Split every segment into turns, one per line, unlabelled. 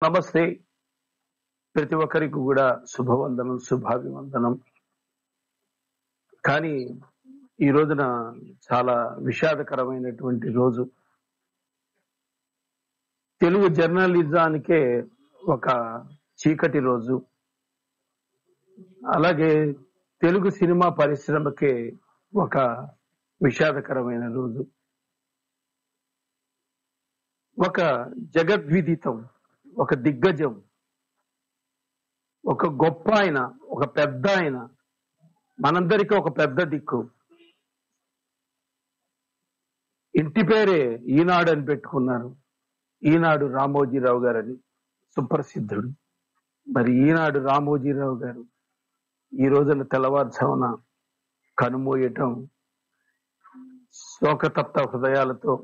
నమస్తే. ప్రతి ఒక్కరికి కూడా శుభవందనం, శుభాభివందనం. కానీ ఈ రోజున చాలా విషాదకరమైనటువంటి రోజు. తెలుగు జర్నలిజానికే ఒక చీకటి రోజు. అలాగే తెలుగు సినిమా పరిశ్రమకే ఒక విషాదకరమైన రోజు. ఒక జగద్విదితం, ఒక దిగ్గజం, ఒక గొప్ప ఆయన, ఒక పెద్ద ఆయన, మనందరికీ ఒక పెద్ద దిక్కు. ఇంటి పేరే ఈనాడు అని పెట్టుకున్నారు. ఈనాడు రామోజీరావు గారని సుప్రసిద్ధుడు. మరి ఈనాడు రామోజీరావు గారు ఈ రోజున తెల్లవారుజామున కనుమూయటం శోకతప్త హృదయాలతో,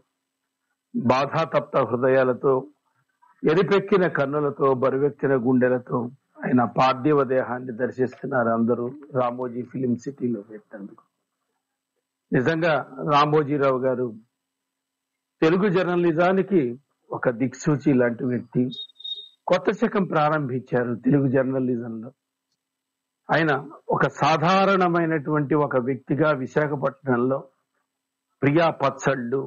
బాధాతప్త హృదయాలతో, ఎరిపెక్కిన కన్నులతో, బరువెక్కిన గుండెలతో ఆయన పార్థివ దేహాన్ని దర్శిస్తున్నారు అందరూ రామోజీ ఫిలిం సిటీలో పెట్టేందుకు. నిజంగా రామోజీరావు గారు తెలుగు జర్నలిజానికి ఒక దిక్సూచి లాంటి వ్యక్తి. కొత్త శకం ప్రారంభించారు తెలుగు జర్నలిజంలో. ఆయన ఒక సాధారణమైనటువంటి ఒక వ్యక్తిగా విశాఖపట్నంలో ప్రియా పచ్చళ్ళు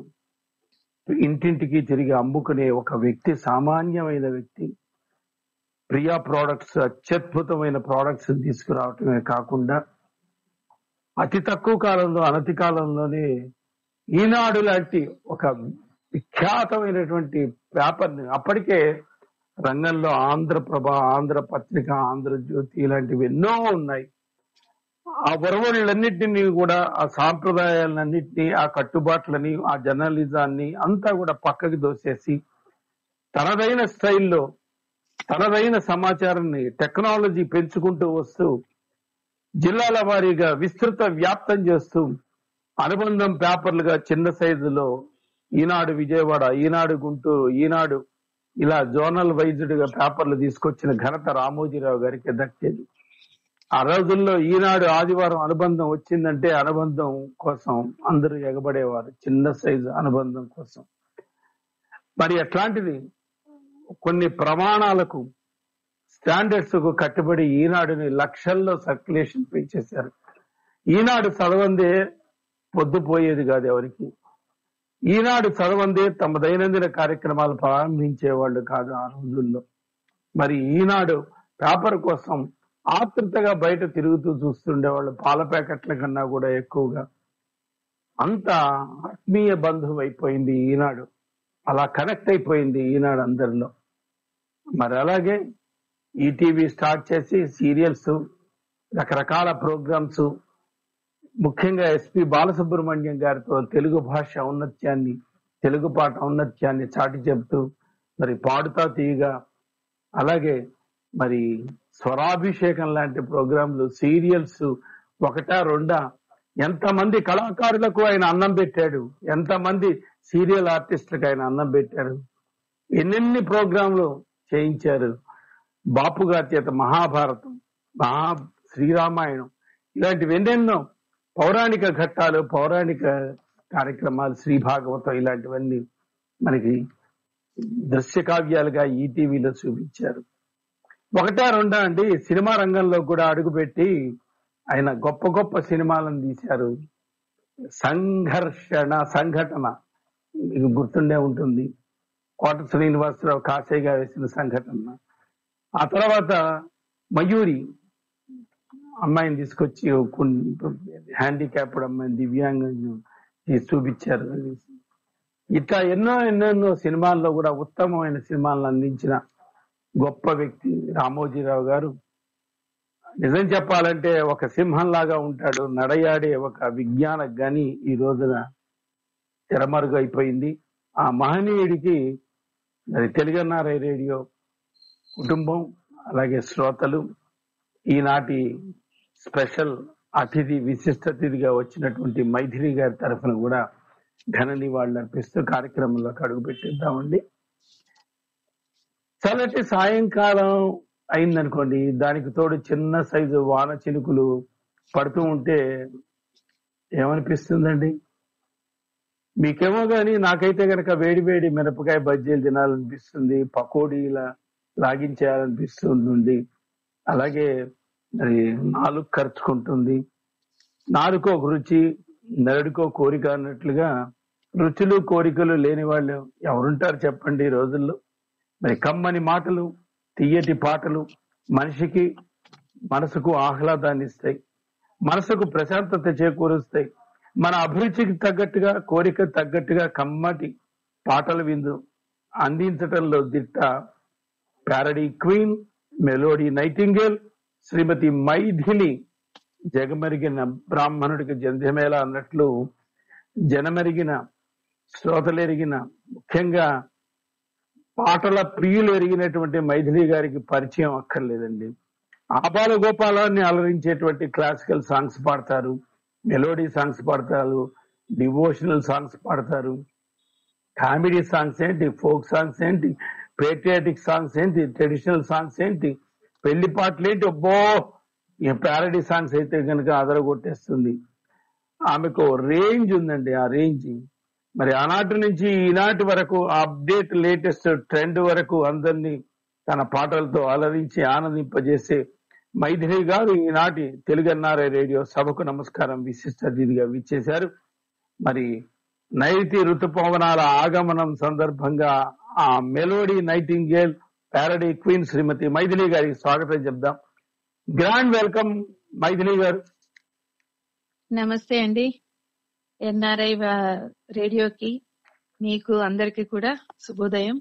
ఇంటింటికి తిరిగి అమ్ముకునే ఒక వ్యక్తి, సామాన్యమైన వ్యక్తి. ప్రియా ప్రోడక్ట్స్, అత్యద్భుతమైన ప్రోడక్ట్స్ తీసుకురావటమే కాకుండా అతి తక్కువ కాలంలో, అనతి కాలంలోనే ఈనాడు లాంటి ఒక విఖ్యాతమైనటువంటి పేపర్ని, అప్పటికే రంగంలో ఆంధ్రప్రభ, ఆంధ్రపత్రిక, ఆంధ్రజ్యోతి ఇలాంటివి ఎన్నో ఉన్నాయి. ఆ ఒరవళ్ళన్నింటినీ కూడా, ఆ సాంప్రదాయాలన్నింటినీ, ఆ కట్టుబాట్లని, ఆ జర్నలిజాన్ని అంతా కూడా పక్కకి దోసేసి తనదైన స్టైల్లో తనదైన సమాచారాన్ని, టెక్నాలజీ పెంచుకుంటూ వస్తూ జిల్లాల వారీగా విస్తృత వ్యాప్తం చేస్తూ అనుబంధం పేపర్లుగా చిన్న సైజులో ఈనాడు విజయవాడ, ఈనాడు గుంటూరు, ఈనాడు ఇలా జోనల్ వైజ్డ్ గా పేపర్లు తీసుకొచ్చిన ఘనత రామోజీరావు గారికి దక్కేది. ఆ రోజుల్లో ఈనాడు ఆదివారం అనుబంధం వచ్చిందంటే అనుబంధం కోసం అందరూ ఎగబడేవారు, చిన్న సైజు అనుబంధం కోసం. మరి అట్లాంటిది కొన్ని ప్రమాణాలకు, స్టాండర్డ్స్ కు కట్టుబడి ఈనాడుని లక్షల్లో సర్క్యులేషన్ పెంచేశారు. ఈనాడు చదవందే పొద్దుపోయేది కాదు ఎవరికి. ఈనాడు చదవందే తమ దైనందిన కార్యక్రమాలు ప్రారంభించేవాళ్ళు కాదు ఆ రోజుల్లో. మరి ఈనాడు పేపర్ కోసం ఆతృతగా బయట తిరుగుతూ చూస్తుండేవాళ్ళు, పాల ప్యాకెట్ల కన్నా కూడా ఎక్కువగా. అంత ఆత్మీయ బంధువు అయిపోయింది ఈనాడు, అలా కనెక్ట్ అయిపోయింది ఈనాడు అందరిలో. మరి అలాగే ఈటీవీ స్టార్ట్ చేసి సీరియల్స్, రకరకాల ప్రోగ్రామ్స్, ముఖ్యంగా ఎస్పి బాలసుబ్రహ్మణ్యం గారితో తెలుగు భాష ఔన్నత్యాన్ని, తెలుగు పాట ఔన్నత్యాన్ని చాటి చెబుతూ మరి పాడుతా తీయగా, అలాగే మరి స్వరాభిషేకం లాంటి ప్రోగ్రాంలు, సీరియల్స్ ఒకటా రెండా, ఎంతమంది కళాకారులకు ఆయన అన్నం పెట్టాడు, ఎంతమంది సీరియల్ ఆర్టిస్టులకు ఆయన అన్నం పెట్టారు, ఎన్నెన్ని ప్రోగ్రాంలు చేయించారు. బాపు గారి చేత మహాభారతం, శ్రీరామాయణం ఇలాంటివి ఎన్నెన్నో పౌరాణిక ఘట్టాలు, పౌరాణిక కార్యక్రమాలు, శ్రీ భాగవతం ఇలాంటివన్నీ మనకి దృశ్య కావ్యాలుగా ఈటీవీలో చూపించారు. ఒకటా రెండా అండి, సినిమా రంగంలో కూడా అడుగుపెట్టి ఆయన గొప్ప గొప్ప సినిమాలను తీశారు. సంఘటన మీకు గుర్తుండే ఉంటుంది, కోట శ్రీనివాసరావు కాసేగా వేసిన సంఘటన. ఆ తర్వాత మయూరి అమ్మాయిని తీసుకొచ్చి హ్యాండిక్యాప్డ్ అమ్మాయిని, దివ్యాంగం చూపించారు. ఇట్లా ఎన్నో సినిమాల్లో కూడా ఉత్తమమైన సినిమాలను అందించిన గొప్ప వ్యక్తి రామోజీరావు గారు. నిజం చెప్పాలంటే ఒక సింహంలాగా ఉంటాడు, నడయాడే ఒక విజ్ఞాన గని ఈ రోజున తెరమరుగు అయిపోయింది. ఆ మహనీయుడికి మరి తెలుగన్నారై రేడియో కుటుంబం, అలాగే శ్రోతలు, ఈనాటి స్పెషల్ అతిథి, విశిష్ట అతిథిగా వచ్చినటువంటి మైథిలి గారి తరఫున కూడా ఘన నివాళులు అర్పిస్తూ కార్యక్రమంలోకి అడుగు పెట్టిద్దామండి. చల్లటి సాయంకాలం అయిందనుకోండి, దానికి తోడు చిన్న సైజు వాన చినుకులు పడుతూ ఉంటే ఏమనిపిస్తుందండి? మీకేమో గాని నాకైతే గనక వేడి వేడి మిరపకాయ బజ్జీలు తినాలనిపిస్తుంది, పకోడీల లాగించేయాలనిపిస్తుంది. అలాగే మరి నాలుగు ఖర్చుకుంటుంది. నాలుకో ఒక రుచి, నరుడికో కోరిక అన్నట్లుగా రుచులు కోరికలు లేని వాళ్ళు ఎవరుంటారు చెప్పండి ఈ రోజుల్లో. మరి కమ్మని మాటలు, తీయటి పాటలు మనిషికి మనసుకు ఆహ్లాదాన్ని ఇస్తాయి, మనసుకు ప్రశాంతత చేకూరుస్తాయి. మన అభిరుచికి తగ్గట్టుగా, కోరిక తగ్గట్టుగా కమ్మటి పాటల విందు అందించటంలో దిట్ట ప్యారడీ క్వీన్, మెలోడీ నైటింగేల్ శ్రీమతి మైథిలి. జగమెరిగిన బ్రాహ్మణుడికి జంధ్యమేళ అన్నట్లు జనమెరిగిన, శ్రోతలెరిగిన, ముఖ్యంగా పాటల ప్రియులు ఎరిగినటువంటి మైథిలి గారికి పరిచయం అక్కర్లేదండి. ఆపాల గోపాలాన్ని అలరించేటువంటి క్లాసికల్ సాంగ్స్ పాడతారు, మెలోడీ సాంగ్స్ పాడతారు, డివోషనల్ సాంగ్స్ పాడతారు, కామెడీ సాంగ్స్ ఏంటి, ఫోక్ సాంగ్స్ ఏంటి, పేట్రియాటిక్ సాంగ్స్ ఏంటి, ట్రెడిషనల్ సాంగ్స్ ఏంటి, పెళ్లి పాటలు ఏంటి, అబ్బో ఈ ప్యారడీ సాంగ్స్ అయితే కనుక అదరగొట్టేస్తుంది. ఆమెకు రేంజ్ ఉందండి. ఆ రేంజ్ మరి ఆనాటి నుంచి ఈనాటి వరకు అప్డేట్ లేటెస్ట్ ట్రెండ్ వరకు అందరినీ తన పాటలతో అలరించి ఆనందింపజేసే మైథిలి గారు ఈనాటి తెలుగు ఎన్ఆర్ఐ రేడియో సభకు నమస్కారం విశిష్ట అతిథిగా విచ్చేశారు. మరి నైరుతి ఋతుపవనాల ఆగమనం సందర్భంగా ఆ మెలోడీ నైటింగేల్ ప్యారడీ క్వీన్ శ్రీమతి మైథిలి గారికి స్వాగతం చెప్దాం. గ్రాండ్ వెల్కమ్ మైథిలి గారు.
నమస్తే అండి. ఎన్ఆర్ఐ రేడియోకి మీకు అందరికి కూడా శుభోదయం.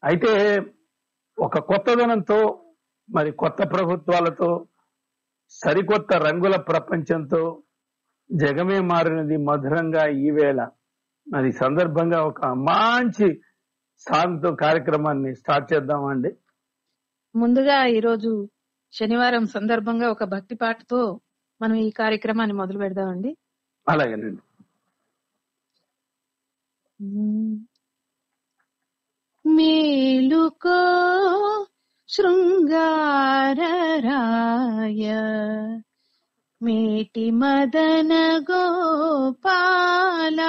అయితే ఒక కొత్తదనంతో, మరి కొత్త ప్రభుత్వాలతో, సరికొత్త రంగుల ప్రపంచంతో జగమే మారినది మధురంగా ఈ వేళ. మరి సందర్భంగా ఒక మంచి సాంగ్తో కార్యక్రమాన్ని స్టార్ట్ చేద్దామండి.
ముందుగా ఈరోజు శనివారం సందర్భంగా ఒక భక్తి పాటతో మనం ఈ కార్యక్రమాన్ని మొదలు పెడదామండి.
అలాగేనండి.
మేలుకో శృంగారరాయ మేటి మదన గోపాల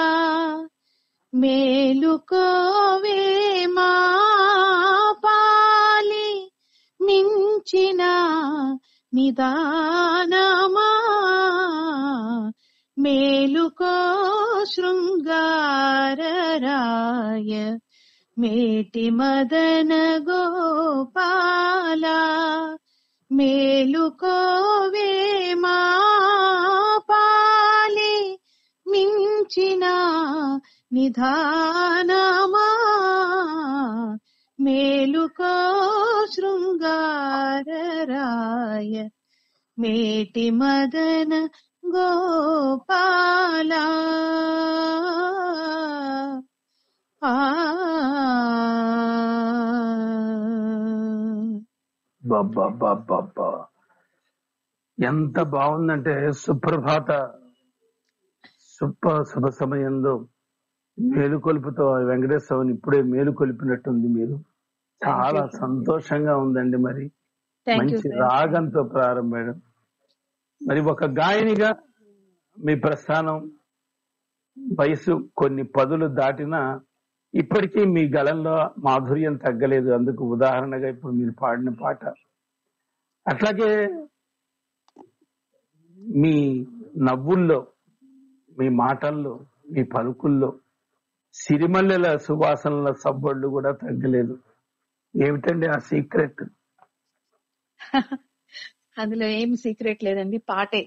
మేలుకోవే మా పాలి మించిన నిదానమా మేలుకో శృంగారరాయ మేటి మదన గోపాల మేలుకోవే మా పాలి మించిన నిదానమా మేలుకో శృంగారరాయ మేటి మదన గోపాల.
బాబా ఎంత బాగుందంటే సుప్రభాత శుభ సమయంలో మేలుకొలుపుతో వెంకటేశ్వరుని ఇప్పుడే మేలుకొలిపినట్టుంది. మీరు చాలా సంతోషంగా ఉందండి. మరి మంచి రాగంతో ప్రారంభం. మరి ఒక గాయనిగా మీ ప్రస్థానం, వయసు కొన్ని పదులు దాటినా ఇప్పటికీ మీ గళంలో మాధుర్యం తగ్గలేదు. అందుకు ఉదాహరణగా ఇప్పుడు మీరు పాడిన పాట. అట్లాగే మీ నవ్వుల్లో, మీ మాటల్లో, మీ పలుకుల్లో సిరిమల్లెల సువాసనల సబ్బళ్ళు కూడా తగ్గలేదు. ఏమిటండి ఆ సీక్రెట్?
అందులో ఏం సీక్రెట్ లేదండి, పాటే.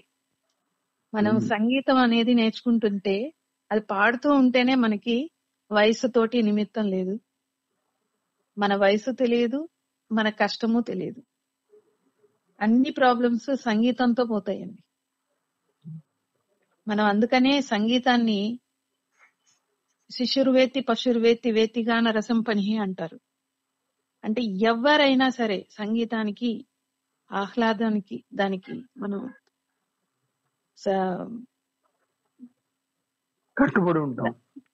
మనం సంగీతం అనేది నేర్చుకుంటుంటే అది పాడుతూ ఉంటేనే మనకి వయసుతోటి నిమిత్తం లేదు. మన వయసు తెలియదు, మన కష్టము తెలియదు. అన్ని ప్రాబ్లమ్స్ సంగీతంతో పోతాయండి. మనం అందుకనే సంగీతాన్ని శిశుర్వేత్తి పశుర్వేత్తి వేత్తిగాన రసం పని అంటారు. అంటే ఎవరైనా సరే సంగీతానికి, ఆహ్లాదానికి, దానికి మనం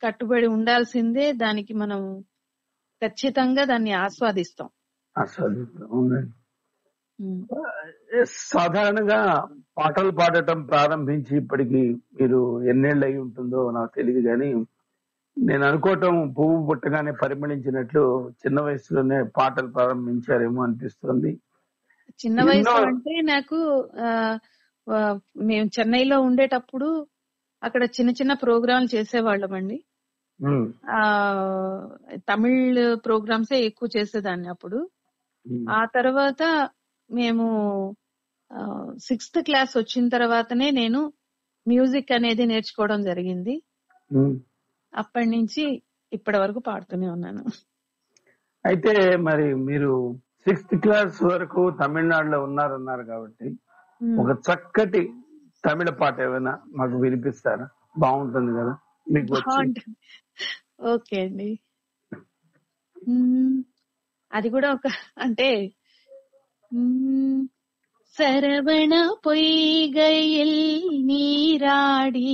కట్టుబడి ఉండాల్సిందే. దానికి మనం ఖచ్చితంగా దాన్ని ఆస్వాదిస్తాం.
సాధారణంగా పాటలు పాడటం ప్రారంభించి ఇప్పటికి మీరు ఎన్నేళ్ళు అయి ఉంటుందో నాకు తెలియదు, కానీ నేను అనుకోవటం పువ్వు పుట్టగానే పరిమళించినట్లు చిన్న వయసులోనే పాటలు ప్రారంభించారేమో అనిపిస్తుంది.
చిన్న
ఎన్నో
వయసు అంటే నాకు ఆ, ఆ, మేము చెన్నైలో ఉండేటప్పుడు అక్కడ చిన్న చిన్న ప్రోగ్రాంలు చేసేవాళ్ళం అండి.
ఉమ్,
ఆ తమిళ్ ప్రోగ్రామ్సే ఎక్కువ చేసేదాన్ని అప్పుడు.
ఉమ్,
ఆ తర్వాత మేము 6th క్లాస్ వచ్చిన తర్వాతనే నేను మ్యూజిక్ అనేది నేర్చుకోవడం జరిగింది.
ఉమ్.
అప్పటి నుంచి ఇప్పటి వరకు పాడుతూనే ఉన్నాను.
అయితే మరి మీరు 6th క్లాస్ వరకు తమిళనాడులో ఉన్నారన్నారు కాబట్టి
ఉమ్.
ఒక చక్కటి తమిళ పాట ఏమైనా మాకు వినిపిస్తారా? బాగుంటుంది కదా మీకు వచ్చి.
బాగుంటుంది. ఓకే అండి. ఉమ్, అది కూడా ఒక అంటే உம் சரவண பொய்கையில் நீராடி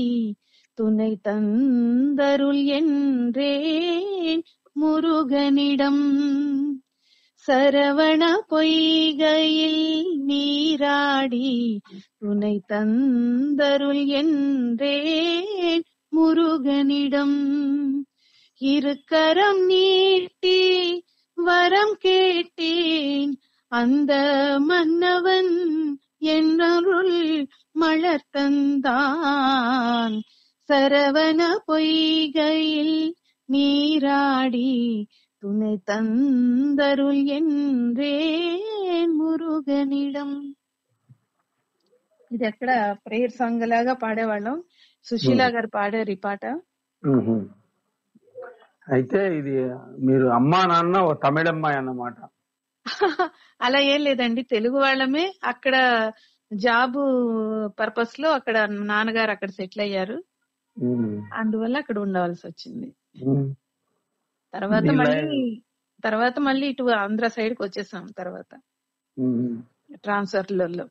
துணை தந்தருள் என்றேன் முருகனிடம். சரவண பொய்கையில் நீராடி துணை தந்தருள் என்றேன் முருகனிடம். இருக்கரம் நீட்டி வரம் கேட்டேன் அந்த மன்னவன் என்னருள் மலர் தந்தான். சரவண பொய்கையில் நீராடி துணை தந்தருள் என்றேன் మురుగనిడం. ఇది ఎక్కడ ప్రేయర్ సాంగ్ లాగా పాడేవాళ్ళం. సుశీల గారు పాడారు ఈ పాట.
ఉహు. అయితే ఇది మీరు అమ్మా నాన్న ఓ తమిళమ్మాయి అన్నమాట.
అలా ఏం లేదండి, తెలుగు వాళ్ళమే. అక్కడ జాబ్ పర్పస్ లో అక్కడ నాన్నగారు అక్కడ సెటిల్ అయ్యారు,
ఉమ్,
అందువల్ల అక్కడ ఉండవలసి వచ్చింది.
ఉమ్.
తర్వాత
మీ
మళ్ళీ
లైఫ్
ఇటు ఆంధ్ర సైడ్ కి వచ్చేసాం తర్వాత
ఉమ్.
ట్రాన్స్ఫర్లలో.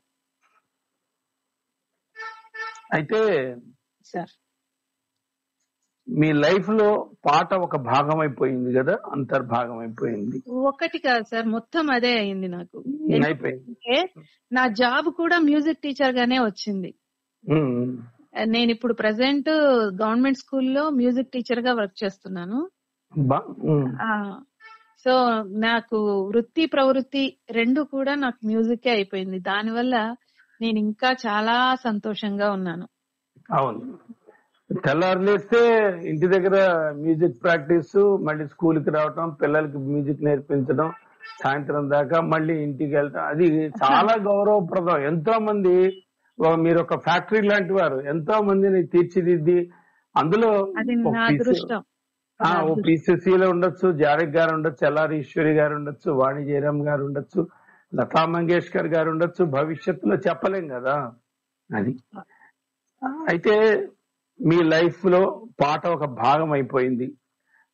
అయితే
సార్
మీ లైఫ్ లో పాట ఒక భాగం అయిపోయింది కదా, అంతర్భాగం అయిపోయింది.
ఒక్కటి కాదు సార్, మొత్తం అదే అయింది నాకు.
అయిపోయింది.
ఎందుకంటే నా జాబ్ కూడా మ్యూజిక్ టీచర్ గానే వచ్చింది.
ఉమ్,
నేను ఇప్పుడు ప్రెసెంట్ గవర్నమెంట్ స్కూల్లో మ్యూజిక్ టీచర్ గా వర్క్ చేస్తున్నాను.
ఉమ్.
సో నాకు వృత్తి ప్రవృత్తి రెండు కూడా నాకు మ్యూజిక్ అయిపోయింది. దానివల్ల నేను ఇంకా చాలా సంతోషంగా ఉన్నాను.
అవును, తెల్లారులేస్తే ఇంటి దగ్గర మ్యూజిక్ ప్రాక్టీస్, మళ్ళీ స్కూల్ కి రావటం, పిల్లలకి మ్యూజిక్ నేర్పించడం, సాయంత్రం దాకా మళ్ళీ ఇంటికి వెళ్ళటం, అది చాలా గౌరవప్రదం. ఎంతో మంది మీరు ఒక ఫ్యాక్టరీ లాంటి వారు, ఎంతో మందిని తీర్చిదిద్ది అందులో
అది
ఒక
నా
పీస్
అదృష్టం.
ఓ పిసిసిలో ఉండొచ్చు, జానక్ గారు ఉండొచ్చు, ఎల్ఆర్ ఈశ్వరి గారు ఉండొచ్చు, వాణి జయరామ్ గారు ఉండొచ్చు, లతా మంగేష్కర్ గారు ఉండొచ్చు. భవిష్యత్తులో చెప్పలేం కదా అది. అయితే మీ లైఫ్ లో పాట ఒక భాగం అయిపోయింది.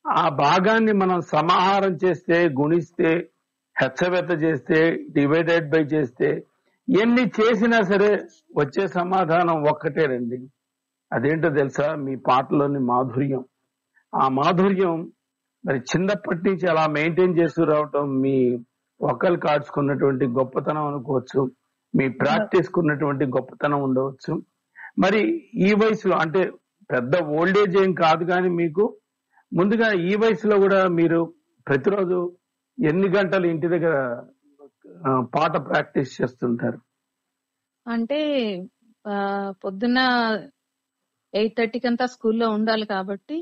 ఆ భాగాన్ని మనం సమాహారం చేస్తే, గుణిస్తే, హెచ్చబెత్త చేస్తే, డివైడెడ్ బై చేస్తే, ఎన్ని చేసినా సరే వచ్చే సమాధానం ఒక్కటేనండి. అదేంటో తెలుసా? మీ పాటలోని మాధుర్యం. ఆ మాధుర్యం మరి చిన్నప్పటి నుంచి అలా మెయింటైన్ చేస్తూ రావటం మీ వోకల్ కార్డ్స్ కున్నటువంటి గొప్పతనం అనుకోవచ్చు, మీ ప్రాక్టీస్ కున్నటువంటి గొప్పతనం ఉండవచ్చు. మరి ఈ వయసులో అంటే పెద్ద ఓల్డేజ్ ఏం కాదు, కానీ మీకు ముందుగా ఈ వయసులో కూడా మీరు ప్రతిరోజు ఎన్ని గంటలు ఇంటి దగ్గర పాట ప్రాక్టీస్ చేస్తుంటారు?
అంటే పొద్దున్న 8:30 కంతా స్కూల్లో ఉండాలి కాబట్టి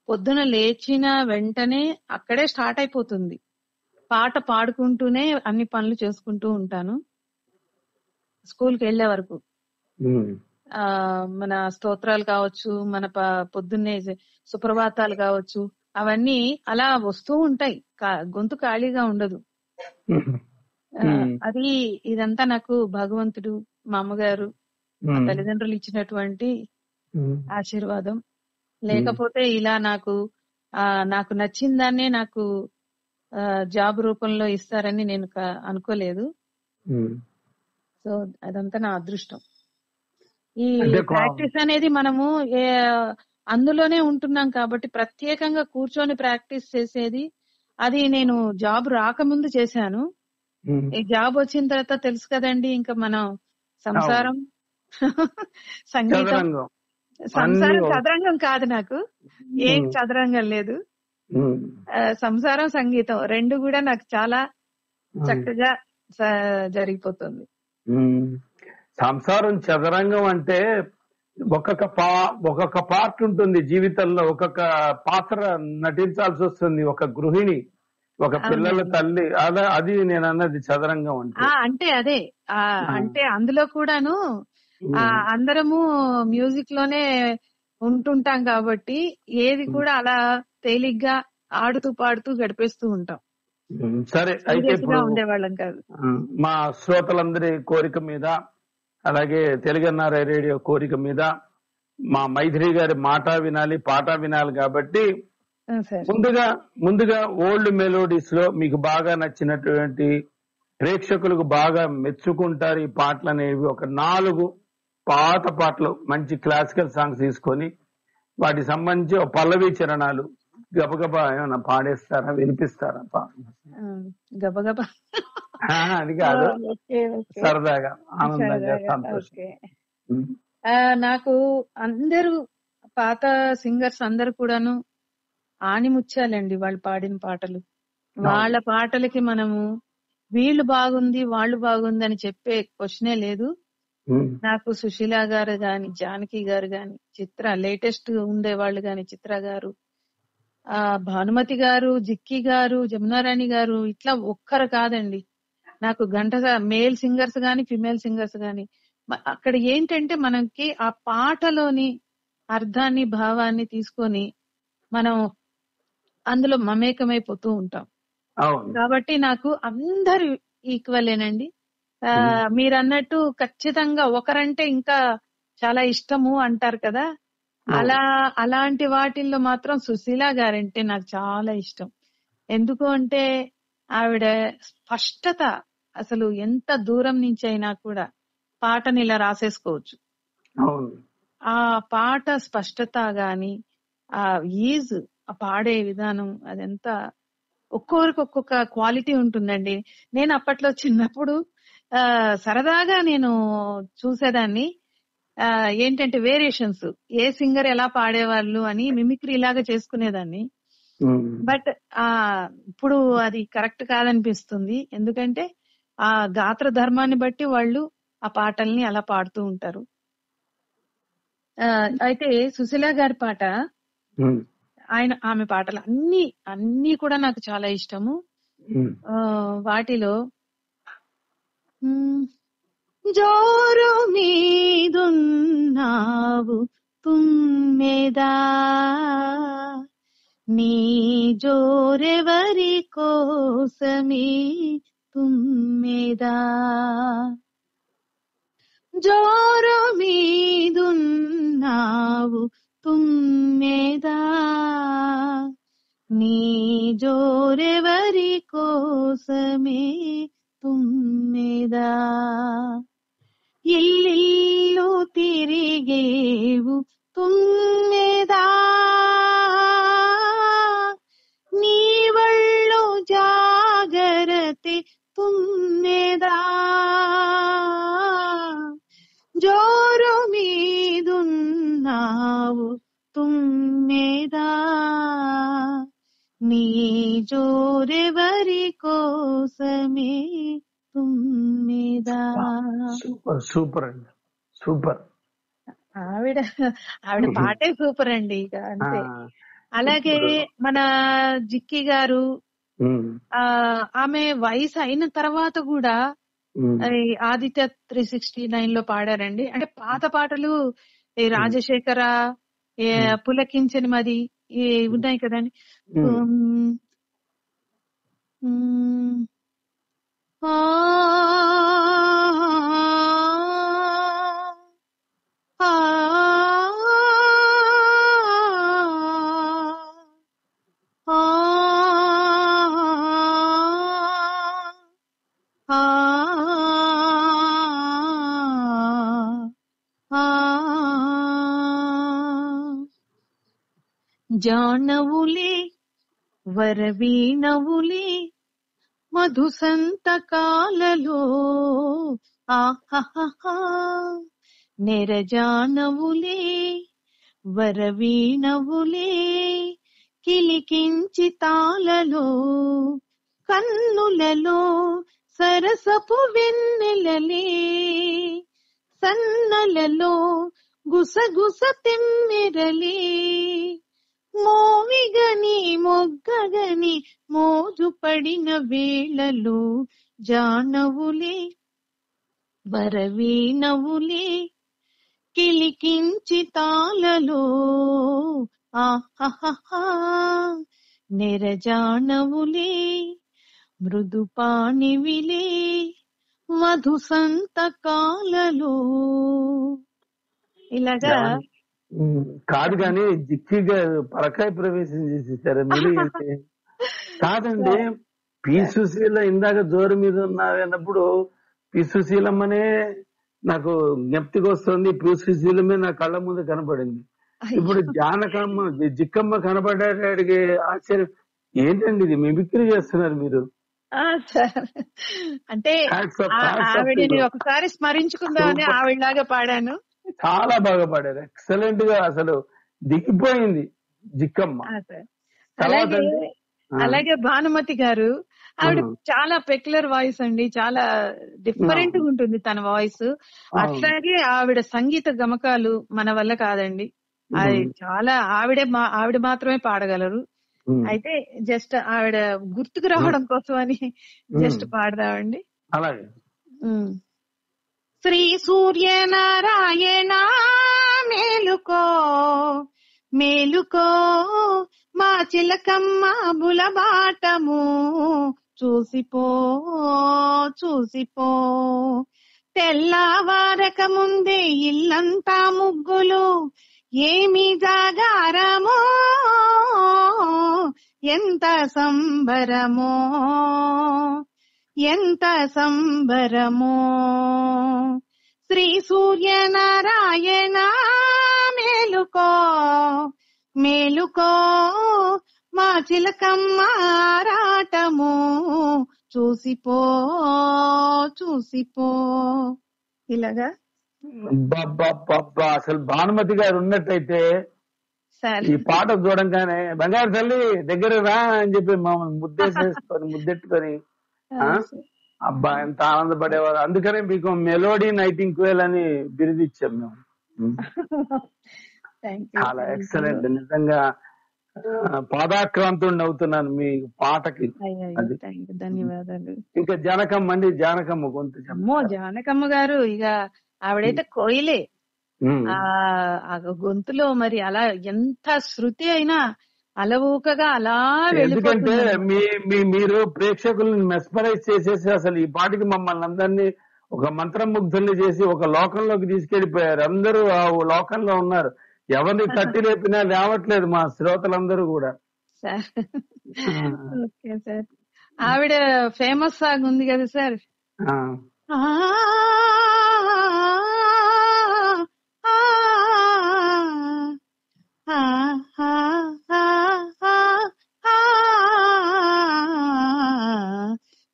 పొద్దున లేచిన వెంటనే అక్కడే స్టార్ట్ అయిపోతుంది. పాట పాడుకుంటూనే అన్ని పనులు చేసుకుంటూ ఉంటాను స్కూల్కి వెళ్లే వరకు. మన స్తోత్రాలు కావచ్చు, మన పొద్దున్నే సుప్రభాతాలు కావచ్చు, అవన్నీ అలా వస్తూ ఉంటాయి, గొంతు ఖాళీగా ఉండదు. అది ఇదంతా నాకు భగవంతుడు, మా అమ్మగారు, మా తల్లిదండ్రులు ఇచ్చినటువంటి ఆశీర్వాదం. లేకపోతే ఇలా నాకు నచ్చిన దాన్నే నాకు జాబ్ రూపంలో ఇస్తారని నేను అనుకోలేదు. సో అదంతా నా అదృష్టం. ఈ ప్రాక్టీస్ అనేది మనము అందులోనే ఉంటున్నాం కాబట్టి ప్రత్యేకంగా కూర్చొని ప్రాక్టీస్ చేసేది అది నేను జాబ్ రాకముందు చేశాను. ఈ జాబ్ వచ్చిన తర్వాత తెలుసు కదండి, ఇంకా మనం సంసారం, సంగీతం, సంసారం చదరంగం కాదు, నాకు ఏం చదరంగం లేదు. సంసారం సంగీతం రెండు కూడా నాకు చాలా చక్కగా జరిగిపోతుంది.
సంసారం చదరంగం అంటే ఒక్కొక్క పార్ట్ ఉంటుంది జీవితంలో, ఒక్కొక్క పాత్ర నటించాల్సి వస్తుంది. ఒక గృహిణి, ఒక పిల్లల తల్లి, అది నేను అన్నది చదరంగం అంటే.
అంటే అదే అంటే అందులో కూడాను అందరము మ్యూజిక్ లోనే ఉంటుంటాం కాబట్టి ఏది కూడా అలా తేలిగ్గా ఆడుతూ పాడుతూ గడిపేస్తూ ఉంటాం.
సరే, అయితే
ఉండేవాళ్ళం కాదు.
మా శ్రోతలందరి కోరిక మీద, అలాగే తెలుగన్నారై రేడియో కోరిక మీద మా మైథిలి గారి మాట వినాలి, పాట వినాలి కాబట్టి ముందుగా ఓల్డ్ మెలోడీస్ లో మీకు బాగా నచ్చినటువంటి, ప్రేక్షకులకు బాగా మెచ్చుకుంటారు ఈ పాటలు అనేవి, ఒక 4 పాత పాటలు, మంచి క్లాసికల్ సాంగ్స్ తీసుకొని వాటికి సంబంధించి ఒక పల్లవి చరణాలు గబగబా ఏమన్నా పాడేస్తారా, వినిపిస్తారా?
గబగబా
అది కాదు, సరదాగా ఆనందంగా సంతోషం.
నాకు అందరూ పాత సింగర్స్ అందరు కూడాను ఆణిముచ్చాలండి వాళ్ళు పాడిన పాటలు. వాళ్ళ పాటలకి మనము వీళ్ళు బాగుంది వాళ్ళు బాగుంది అని చెప్పే క్వశ్చనే లేదు. నాకు సుశీల గారు గాని, జానకి గారు గాని, చిత్ర లేటెస్ట్ ఉండేవాళ్ళు గాని, చిత్ర గారు, భానుమతి గారు, జిక్కి గారు, జమునారాణి గారు, ఇట్లా ఒక్కరు కాదండి. నాకు మేల్ సింగర్స్ గాని, ఫిమేల్ సింగర్స్ గాని, అక్కడ ఏంటంటే మనకి ఆ పాటలోని అర్థాన్ని, భావాన్ని తీసుకొని మనం అందులో మమేకమైపోతూ ఉంటాం. కాబట్టి నాకు అందరు ఈక్వలేనండి. మీరు అన్నట్టు ఖచ్చితంగా ఒకరంటే ఇంకా చాలా ఇష్టము అంటారు కదా, అలాంటి వాటిల్లో మాత్రం సుశీల గారంటే నాకు చాలా ఇష్టం. ఎందుకు అంటే ఆవిడ స్పష్టత, అసలు ఎంత దూరం నుంచి అయినా కూడా పాటని ఇలా రాసేసుకోవచ్చు. ఆ పాట స్పష్టత గాని, ఆ ఈజ్, ఆ పాడే విధానం, అదంతా ఒక్కొక్కరికి ఒక్కొక్క క్వాలిటీ ఉంటుందండి. నేను అప్పట్లో చిన్నప్పుడు సరదాగా నేను చూసేదాన్ని, ఏంటంటే వేరియేషన్స్, ఏ సింగర్ ఎలా పాడేవాళ్ళు అని మిమిక్రీ లాగా చేసుకునేదాన్ని. బట్ ఇప్పుడు అది కరెక్ట్ కాదనిపిస్తుంది. ఎందుకంటే ఆ గాత్ర ధర్మాన్ని బట్టి వాళ్ళు ఆ పాటల్ని అలా పాడుతూ ఉంటారు. అయితే సుశీల గారి పాట, ఆమె పాటలు అన్ని కూడా నాకు చాలా ఇష్టము. వాటిలో జోరు మీదున్నావు తుమ్మెదా, నీ జోరెవరి కోసమే తుమ్మెదా, జోరు మీదున్నావు తుమ్మెదా, నీ జోరెవరి కోసమే తుమ్మెదా, ఇల్లిల్లు తిరిగేవు తుమ్మెదా, నీ వళ్ళు జాగరతే తుమ్మెదా, జోరు మీదున్నావు తుమ్మెదా, నీ జోరెవరి కోసమే తుమ్మెదా.
సూపర్ సూపర్ అండి, సూపర్.
ఆవిడ పాటే సూపర్ అండి, ఇక అంతే. అలాగే మన జిక్కి గారు, ఆమె వయసు అయిన తర్వాత కూడా ఆదిత్య 369 లో పాడారండి. అంటే పాత పాటలు రాజశేఖర, పులకించని మది ఉన్నాయి కదండి. జానవులే వరవీణవులే మధు సంతకాలలో, ఆహా నెరజానవులే వరవీణవులే కిలికించి తాళలో కన్నులలో సరసపు వెన్నెలలే సన్నలలో గుసగుస తెమ్మెరలే మోవిగని మొగ్గగని మోజు పడిన వేళలో జానవులే వరవీణవులే కిలికించి తాళలో ఆహా నెరజానవులే మృదు పాణివిలే మధు సంతకాలలో ఇలాగా
కాదు కానీ జిక్కిగా పరకాయ ప్రవేశం చేసేసారా మీరు? కాదండి, పి సుశీల ఇందాక జోరు మీద ఉన్నప్పుడు పి సుశీలమ్మనే నాకు జ్ఞప్తికి వస్తుంది, పి సుశీలమే నా కళ్ళ ముందు కనపడింది. ఇప్పుడు జానకమ్మ జిక్కమ్మ కనపడేటికి ఆశ్చర్యం ఏంటండి, ఇది మిమిక్రీ చేస్తున్నారు మీరు?
అంటే ఆవిడని ఒకసారి స్మరించుకుందామని ఆవిడలాగా పాడాను.
చాలా బాగా పాడారు, ఎక్సలెంట్ గా, అసలు దిగిపోయింది జిక్కమ్మ.
అలాగే భానుమతి గారు, ఆవిడ చాలా పెక్యులర్ వాయిస్ అండి, చాలా డిఫరెంట్ గా ఉంటుంది తన వాయిస్. అట్లాగే ఆవిడ సంగీత గమకాలు మన వల్ల కాదండి, అది చాలా ఆవిడ మాత్రమే పాడగలరు. అయితే జస్ట్ ఆవిడ గుర్తుకు రావడం కోసం అని జస్ట్ పాడదామండి.
అలాగే.
శ్రీ సూర్యనారాయణ మేలుకో మేలుకో మా చిలకమ్మ బులబాటము చూసిపో చూసిపో తెల్లవారక ముందే ఇల్లంతా ముగ్గులు ఏమి జాగారమో ఎంత సంబరమో ఎంత సంబరమో శ్రీ సూర్యనారాయణ మేలుకో మేలుకో మా చిలకమ్మ ఆరాటము చూసిపో చూసిపో. ఇలాగా
అసలు భానుమతి గారు ఉన్నట్టయితే ఈ పాట చూడంగానే బంగారు తల్లి దగ్గర రా అని చెప్పి మమ్మల్ని ముద్దెట్టుకొని అబ్బా ఎంత ఆనందపడేవారు. అందుకనే మీకు మెలోడీ నైటింగ్వేల్ అని బిరుదు ఇచ్చాం మేము. చాలా ఎక్సలెంట్, నిజంగా పాదాక్రాంతుడిని అవుతున్నాను మీ పాటకి.
ధన్యవాదాలు.
ఇంకా జానకమ్మ అండి, జానకమ్మ గొంతు
జానకమ్మ గారు ఇక ఆవిడైతే కోయిలే. ఆ గొంతులో మరి అలా ఎంత శృతి అయినా అలవూకగా అలా
ఎందుకంటే మీరు ప్రేక్షకులను మెస్మరైజ్ చేసేసి అసలు ఈ పాటికి మమ్మల్ని అందరినీ ఒక మంత్రముగ్ధుల్ని చేసి ఒక లోకంలోకి తీసుకెళ్లిపోయారు. అందరూ ఆ లోకంలో ఉన్నారు, ఎవరిని తట్టి లేపినా లేవట్లేదు మా శ్రోతలందరూ కూడా.
ఓకే సార్, ఆవిడ ఫేమస్ సాంగ్ ఉంది కదా సార్,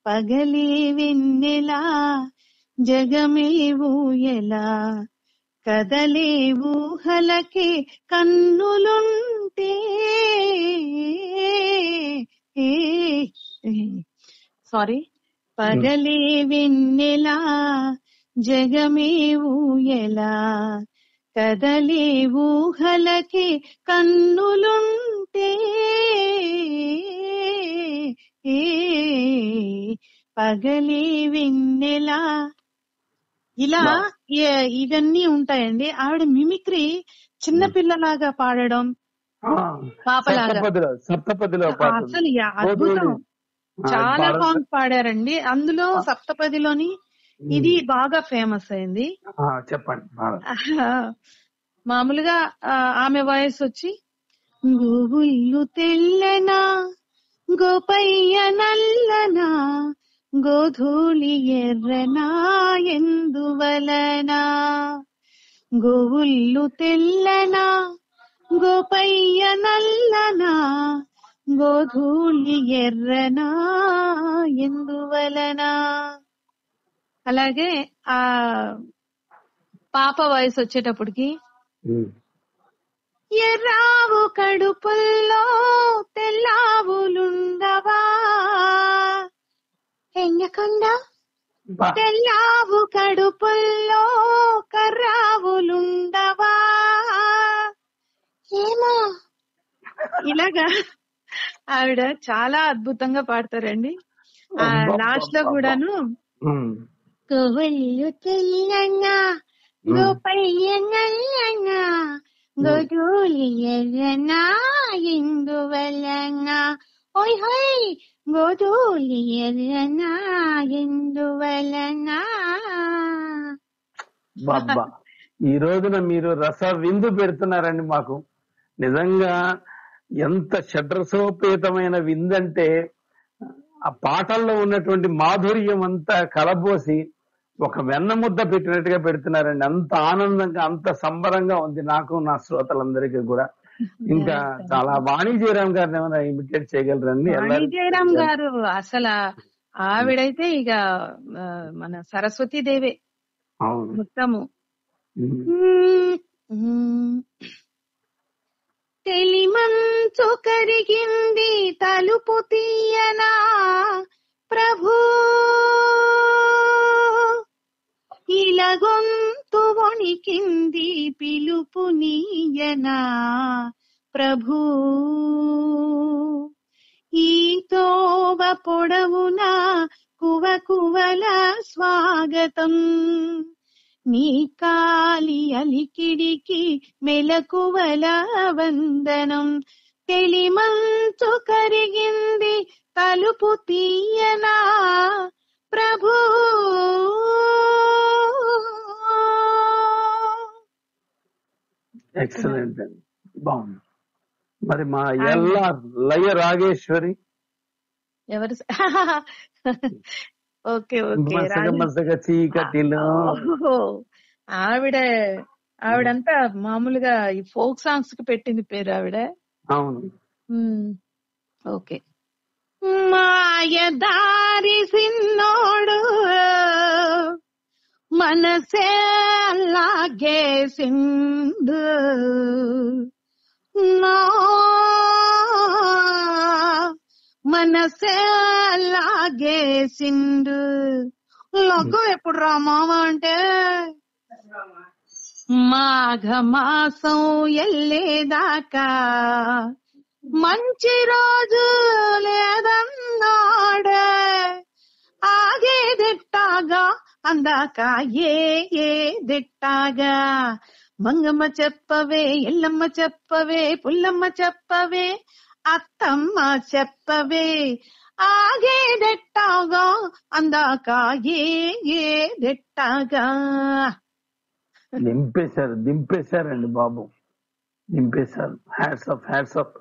పగలే వెన్నెలా జగమే ఊయలా కదలే ఊహలకే కన్నులుంటే సారీ పగలే వెన్నెలా జగమే ఊయలా కదలే ఊహలకే కన్నులుంటే పగలే వెన్నెలా. ఇలా ఇవన్నీ ఉంటాయండి. ఆవిడ మిమిక్రీ చిన్నపిల్లలాగా పాడడం, పాపలాగా, అసలు అద్భుతం. చాలా సాంగ్స్ పాడారండి, అందులో సప్తపదిలోని ఇది బాగా ఫేమస్ అయింది.
చెప్పండి.
మామూలుగా ఆమె వాయిస్ వచ్చి గోవుళ్ళు తెల్లనా గోపయ్య నల్లనా గోధూళి ఎర్రనా ఎందువలనా గోవుళ్ళు తెల్లనా గోపయ్య నల్లనా గోధూళి ఎర్రనా ఎందువలనా. అలాగే ఆ పాప వయసు వచ్చేటప్పటికి ఎర్రావు కడుపుల్లో తెల్లావులుండవా, ఎంగకొండ
బా.
తెల్లావు కడుపుల్లో కర్రావులుండవా, ఏమో ఇలాగా ఆవిడ చాలా అద్భుతంగా పాడతారండి. ఆ లాస్ట్ లో కూడాను కోవళ్ళు తెల్లన్నా గోపయ్య నల్లన్నా గోధూలి ఎర్రనా ఎందువలనా, ఓయ్ హోయ్ గోధూలి ఎర్రనా ఎందువలనా.
బాబా, ఈ రోజున మీరు రస విందు పెడుతున్నారండి మాకు. నిజంగా ఎంత షడ్రసోపేతమైన విందంటే ఆ పాటల్లో ఉన్నటువంటి మాధుర్యం అంతా కలబోసి ఒక వెన్న ముద్ద పెట్టినట్టుగా పెడుతున్నారండి. అంత ఆనందంగా, అంత సంబరంగా ఉంది నాకు, నా శ్రోతలందరికీ కూడా. ఇంకా చాలా వాణి జయరాం గారిని ఏమైనా ఇమిటేట్ చేయగలరండి?
వాణి జయరాం గారు అసలు ఆవిడైతే ఇక మన సరస్వతీ దేవే మొత్తము. తెలిమంచు కరిగింది తలుపు తీయనా ప్రభు, ఇలగొంతు వణికింది పిలుపు నీయనా ప్రభు, ఈ తోవ పొడవున కువకువల స్వాగతం, నీ కాలి అలికిడికి మెలకువల వందనం, తెలిమంచు కరిగింది తలుపు తీయనా ప్రభు.
ఎక్సలెంట్ అండి, బాగుంది. మరి మా ఎల్ఆర్ లయ రాగేశ్వరి
ఎవరు? ఓకే ఓకే,
మసగ చీకటిలో
ఆవిడంతా మామూలుగా ఈ ఫోక్ సాంగ్స్ కి పెట్టింది పేరు ఆవిడ.
అవును.
ఓకే. మాయదారి సిన్నోడు మనసే లాగేసిండు, నా మనసే లాగేసిండు, లగ్గం ఎప్పుడు రా మామ అంటే మాఘమాసం ఎల్లేదాకా మంచి రోజు లేదన్నాడే, ఆగేదిట్టాగా అందాక ఏ దిట్టాగా, మంగమ్మ చెప్పవే ఎల్లమ్మ చెప్పవే పుల్లమ్మ చెప్పవే అత్తమ్మ చెప్పవే, ఆగేదిట్టాగా అందాక ఏ దిట్టాగా.
దింపేశారండి బాబు, దింపేశారు. Hats off, hats off.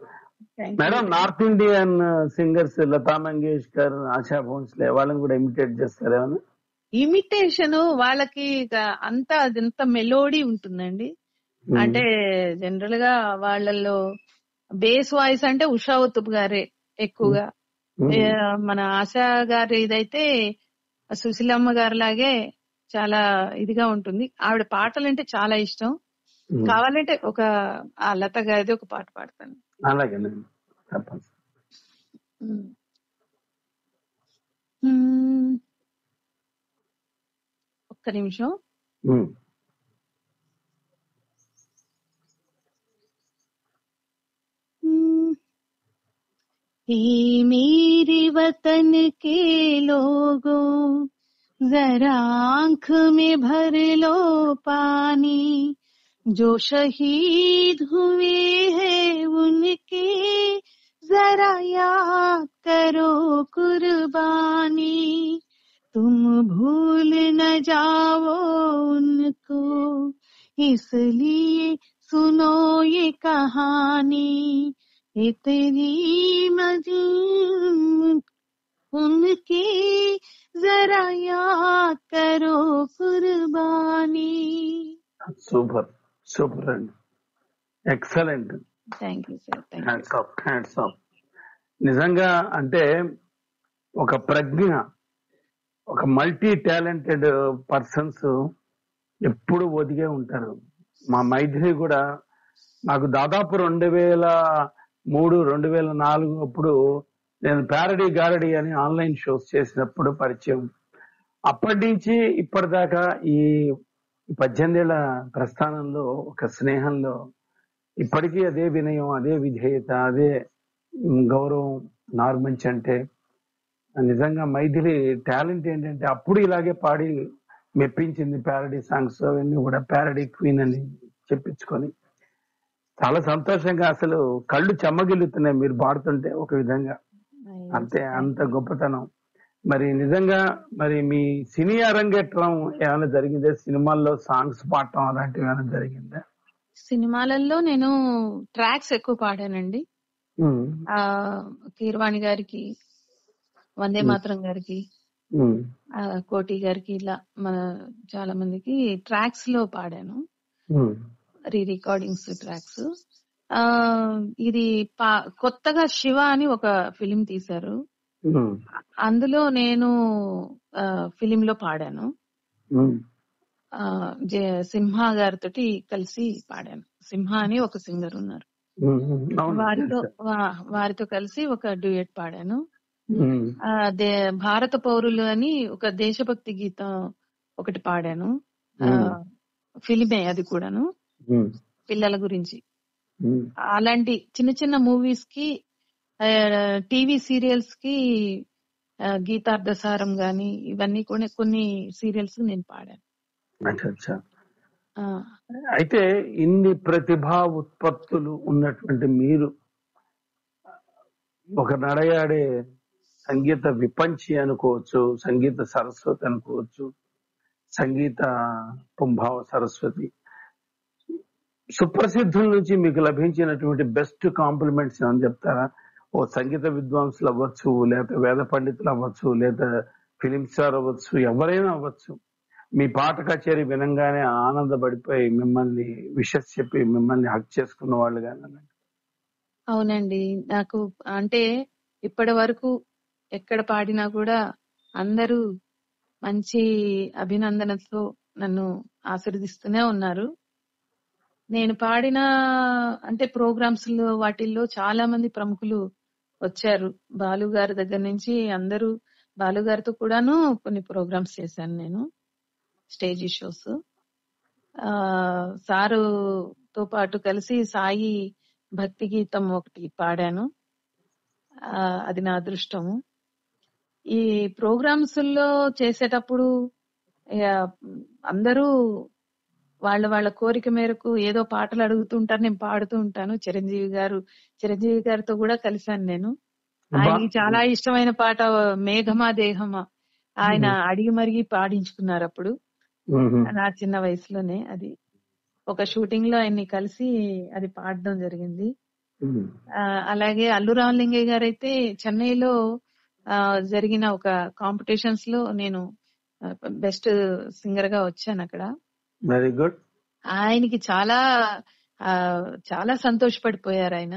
Madam, North Indian singers Lata Mangeshkar, Asha Bhosle వాళ్ళని కూడా ఇమిటేట్ చేస్తారేమన్నా?
ఇమిటేషన్ వాళ్ళకి అంతా అదంత మెలోడీ ఉంటుందండి. అంటే జనరల్ గా వాళ్ళల్లో బేస్ వాయిస్ అంటే ఉషా ఉతుప్ గారే ఎక్కువగా. మన ఆశా గారి ఇదైతే సుశీలమ్మ గారి లాగే చాలా ఇదిగా ఉంటుంది. ఆవిడ పాటలు అంటే చాలా ఇష్టం. కావాలంటే ఒక ఆ లత గారిది ఒక పాట పాడతాను.
అలాగే
ఒక్క నిమిషం. मेरे वतन के लोगों जरा आंख में भर लो पानी, जो शहीद हुए हैं उनके जरा याद करो कुर्बानी, तुम भूल न जाओ उनको इसलिए सुनो ये कहानी, तेरी मजून उनकी जरा याद करो कुर्बानी.
సూపర్ సూపర్ అండి, excellent.
Thank you sir.
Hats off, hats of. నిజంగా అంటే ఒక ప్రజ్ఞ, ఒక మల్టీ టాలెంటెడ్ పర్సన్స్ ఎప్పుడు ఒదిగే ఉంటారు. మా మైథిలి కూడా నాకు దాదాపు 2003, 2004 అప్పుడు నేను ప్యారడీ గారడీ అని ఆన్లైన్ షోస్ చేసినప్పుడు పరిచయం. అప్పటి నుంచి ఇప్పటిదాకా ఈ 18 ఏళ్ల ప్రస్థానంలో ఒక స్నేహంలో ఇప్పటికీ అదే వినయం, అదే విధేయత, అదే గౌరవం నార్మంచి అంటే. నిజంగా మైథిలి టాలెంట్ ఏంటంటే అప్పుడు ఇలాగే పాడి మెప్పించింది. ప్యారడీ సాంగ్స్ అవన్నీ కూడా ప్యారడీ క్వీన్ అని చెప్పించుకొని చాలా సంతోషంగా, అసలు కళ్ళు చెమ్మగిల్లుతున్నాయి మీరు పాడుతుంటే ఒక విధంగా. అంతే, అంత గొప్పతనం. మరి నిజంగా మరి మీ సినీ అరంగేట్రం ఏమైనా జరిగిందా? సినిమాల్లో సాంగ్స్ పాడటం అలాంటివి ఏమైనా జరిగిందా?
సినిమాలలో నేను ట్రాక్స్ ఎక్కువ పాడానండి. కీరవాణి గారికి, వందే మాతరం గారికి, కోటి గారికి, ఇలా మన చాలా మందికి ట్రాక్స్ లో పాడాను. రీ రికార్డింగ్స్ ట్రాక్స్. ఇది కొత్తగా శివ అని ఒక ఫిలిం తీశారు, అందులో నేను ఫిలిం లో పాడాను. సింహ గారితో కలిసి పాడాను. సింహ అని ఒక సింగర్ ఉన్నారు, వారితో కలిసి ఒక డ్యూయట్ పాడాను. భారత పౌరులు అని ఒక దేశభక్తి గీతం ఒకటి పాడాను. ఫిలిమే అది కూడాను, పిల్లల గురించి. అలాంటి చిన్న చిన్న మూవీస్ కి, టీవీ సీరియల్స్ కి గీతార్థసారం గాని ఇవన్నీ కూడా కొన్ని సీరియల్స్ నేను పాడాను.
అయితే ఇన్ని ప్రతిభా ఉత్పత్తులు ఉన్నటువంటి మీరు ఒక నడయాడే సంగీత విపంచి అనుకోవచ్చు, సంగీత సరస్వతి అనుకోవచ్చు, సంగీత పుంభావ సరస్వతి. సుప్రసిద్ధుల నుంచి మీకు లభించినటువంటి బెస్ట్ కాంప్లిమెంట్స్ ఏమని చెప్తారా? ఓ సంగీత విద్వాంసులు అవ్వచ్చు, లేదా వేద పండితులు అవ్వచ్చు, లేదా ఫిలిం స్టార్ అవ్వచ్చు, ఎవరైనా అవ్వచ్చు, మీ పాట కచేరీ వినంగానే ఆనందపడిపోయి మిమ్మల్ని విషెస్ చెప్పి మిమ్మల్ని హక్ చేసుకున్న వాళ్ళు కానీ?
అవునండి, నాకు అంటే ఇప్పటి వరకు ఎక్కడ పాడినా కూడా అందరూ మంచి అభినందనతో నన్ను ఆశీర్వదిస్తూనే ఉన్నారు. నేను పాడిన అంటే ప్రోగ్రామ్స్ లో వాటిల్లో చాలా మంది ప్రముఖులు వచ్చారు. బాలు గారి దగ్గర నుంచి అందరూ, బాలు గారితో కూడాను కొన్ని ప్రోగ్రామ్స్ చేశాను నేను, స్టేజ్ షోస్. సారుతో పాటు కలిసి సాయి భక్తి గీతం ఒకటి పాడాను, అది నా అదృష్టము. ఈ ప్రోగ్రామ్స్ లో చేసేటప్పుడు అందరూ వాళ్ళ కోరిక మేరకు ఏదో పాటలు అడుగుతుంటారు, నేను పాడుతూ ఉంటాను. చిరంజీవి గారితో కూడా కలిశాను నేను. ఆయనకి చాలా ఇష్టమైన పాట మేఘమా దేహమా, ఆయన అడిగి మరిగి పాడించుకున్నారు అప్పుడు నా చిన్న వయసులోనే. అది ఒక షూటింగ్ లో ఆయన్ని కలిసి అది పాడడం జరిగింది. అలాగే అల్లు రామలింగయ్య గారు అయితే చెన్నైలో జరిగిన ఒక కాంపిటీషన్స్ లో నేను బెస్ట్ సింగర్ గా వచ్చాను అక్కడ.
Very good.
ఆయనకి చాలా చాలా సంతోషపడిపోయారు ఆయన.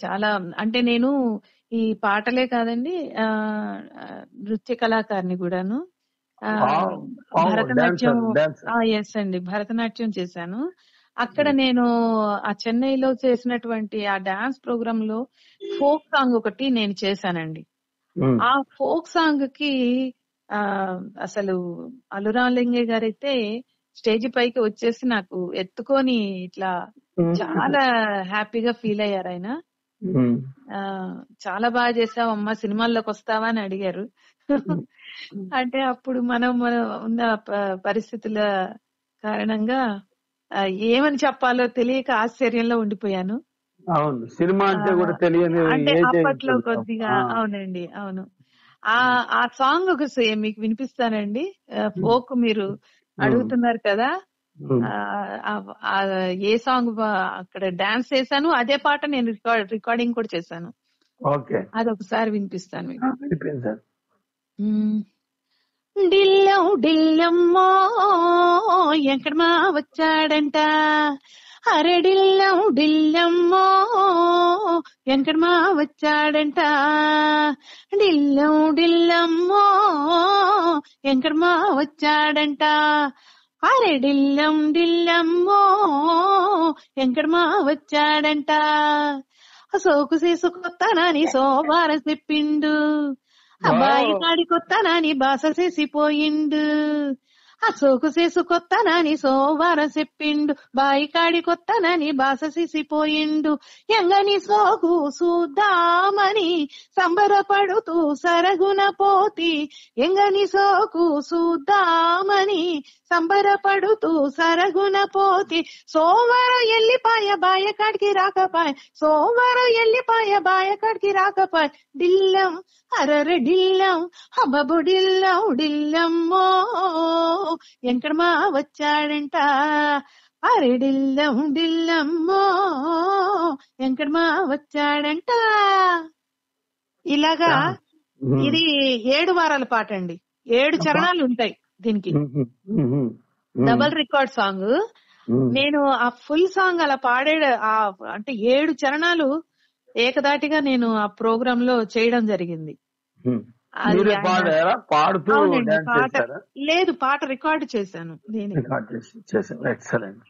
చాలా అంటే నేను ఈ పాటలే కాదండి, నృత్య కళాకారిని కూడాను. భరతనాట్యం, ఎస్ అండి, భరతనాట్యం చేశాను. అక్కడ నేను ఆ చెన్నైలో చేసినటువంటి ఆ డాన్స్ ప్రోగ్రామ్ లో ఫోక్ సాంగ్ ఒకటి నేను చేశానండి. ఆ ఫోక్ సాంగ్ కి అసలు అల్లు రామలింగయ్య గారైతే స్టేజ్ పైకి వచ్చేసి నాకు ఎత్తుకొని ఇట్లా చాలా హ్యాపీగా ఫీల్ అయ్యారు ఆయన. చాలా బాగా చేసావమ్మా, సినిమాల్లోకి వస్తావా అని అడిగారు. అంటే అప్పుడు మనం ఉన్న పరిస్థితుల కారణంగా ఏమని చెప్పాలో తెలియక ఆశ్చర్యంలో ఉండిపోయాను.
అవును, సినిమా అంటే కూడా తెలియని
అంటే అప్పట్లో కొద్దిగా. అవునండి, అవును. ఆ సాంగ్ ఒక మీకు వినిపిస్తానండి. ఫోక్ మీరు అడుగుతున్నారు కదా, ఏ సాంగ్ అక్కడ డాన్స్ చేశాను, అదే పాట నేను రికార్డింగ్ కూడా చేశాను. అదొకసారి వినిపిస్తాను మీకు. డిల్లం డిల్లమ్మో ఎక్కడమా వచ్చాడంట, అరెడిల్లం డిల్లమ్మో ఎక్కడమా వచ్చాడంట, డిల్లం డిల్లమ్మో ఎక్కడమా వచ్చాడంట, అరే డిల్లం డిల్లమ్మో వెంకటమా వచ్చాడంట, సోకు చేసుకొత్తానని సోమవారం చెప్పిండు, అబ్బాయి కాడికొత్తానని బాస చేసిపోయిండు, ఆ సోకు చేసుకొత్తానని సోమవారం చెప్పిండు, బాయి కాడికొత్తానని బాస చేసిపోయిండు, ఎంగని సోకు చూద్దామని సంబరపడుతూ సరగున పోతి, ఎంగని సోకు చూద్దామని సంబరపడుతూ సరగున పోతి, సోమవారం ఎల్లిపాయ బాయ కాడికి రాకపాయ, సోమవారం ఎల్లిపాయ బాయ కాడికి రాకపాయ, డిల్లం అరరే డిల్లం హబ్బబు డిల్లం డిల్లమ్మో వెంకటమా వచ్చాడంట, అరే డిల్లం డిల్లమ్మో వెంకటమా వచ్చాడంట. ఇలాగా ఇది 7 వారాల పాట అండి. 7 చరణాలు ఉంటాయి దీనికి. Double record song. నేను ఆ ఫుల్ సాంగ్ అలా పాడే అంటే 7 చరణాలు ఏకదాటిగా నేను ఆ ప్రోగ్రామ్ లో చేయడం జరిగింది. లేదు, పాట రికార్డు చేశాను నేనే.
ఎక్సలెంట్.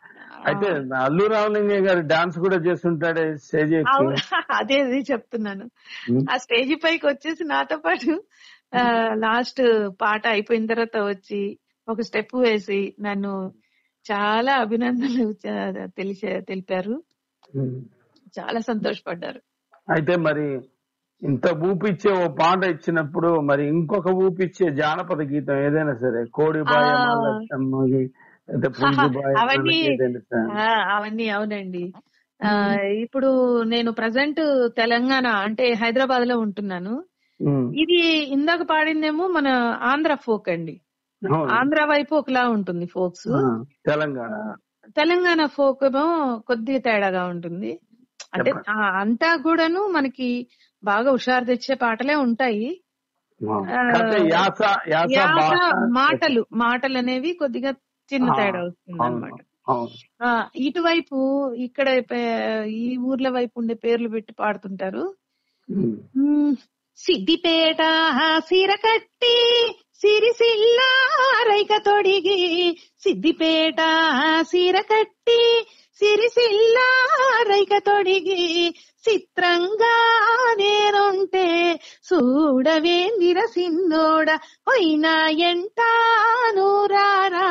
అయితే అల్లు రామలింగయ్య గారు డాన్స్ కూడా చేస్తుంటాడే స్టేజ్.
అదే చెప్తున్నాను. ఆ స్టేజ్ పైకి వచ్చేసి నాతో పాటు లాస్ట్ పాట అయిపోయిన తర్వాత వచ్చి ఒక స్టెప్ వేసి నన్ను చాలా అభినందనలు తెలిపారు. చాలా సంతోషపడ్డారు. అయితే
మరి ఇంత ఊపిచ్చే ఓ పాట ఇచ్చినప్పుడు మరి ఇంకొక ఊపిచ్చే జానపద గీతం ఏదైనా సరే, కోడిబాయ
అవన్నీ అవునండి. ఇప్పుడు నేను ప్రజెంట్ తెలంగాణ అంటే హైదరాబాద్ లో ఉంటున్నాను. ఇది ఇందాక పాడిందేమో మన ఆంధ్ర ఫోక్ అండి. ఆంధ్ర వైపు ఒకలా ఉంటుంది ఫోక్స్, తెలంగాణ ఫోక్ ఏమో కొద్దిగా తేడాగా ఉంటుంది. అంటే అంతా కూడాను మనకి బాగా హుషారు తెచ్చే పాటలే ఉంటాయి. మాటలు అనేవి కొద్దిగా చిన్న తేడా వస్తుంది అన్నమాట. ఇటువైపు ఇక్కడ ఈ ఊర్ల వైపు ఉండే పేర్లు పెట్టి పాడుతుంటారు. సిద్దిపేట సీర కట్టి సిరిసిల్ల రైక తొడిగి, సిద్దిపేట సీర కట్టి సిరిసిల్ల రైక తొడిగి, చిత్రంగా నేనుంటే చూడవేందిర సిన్నోడ పోయినా ఎంట నూరారా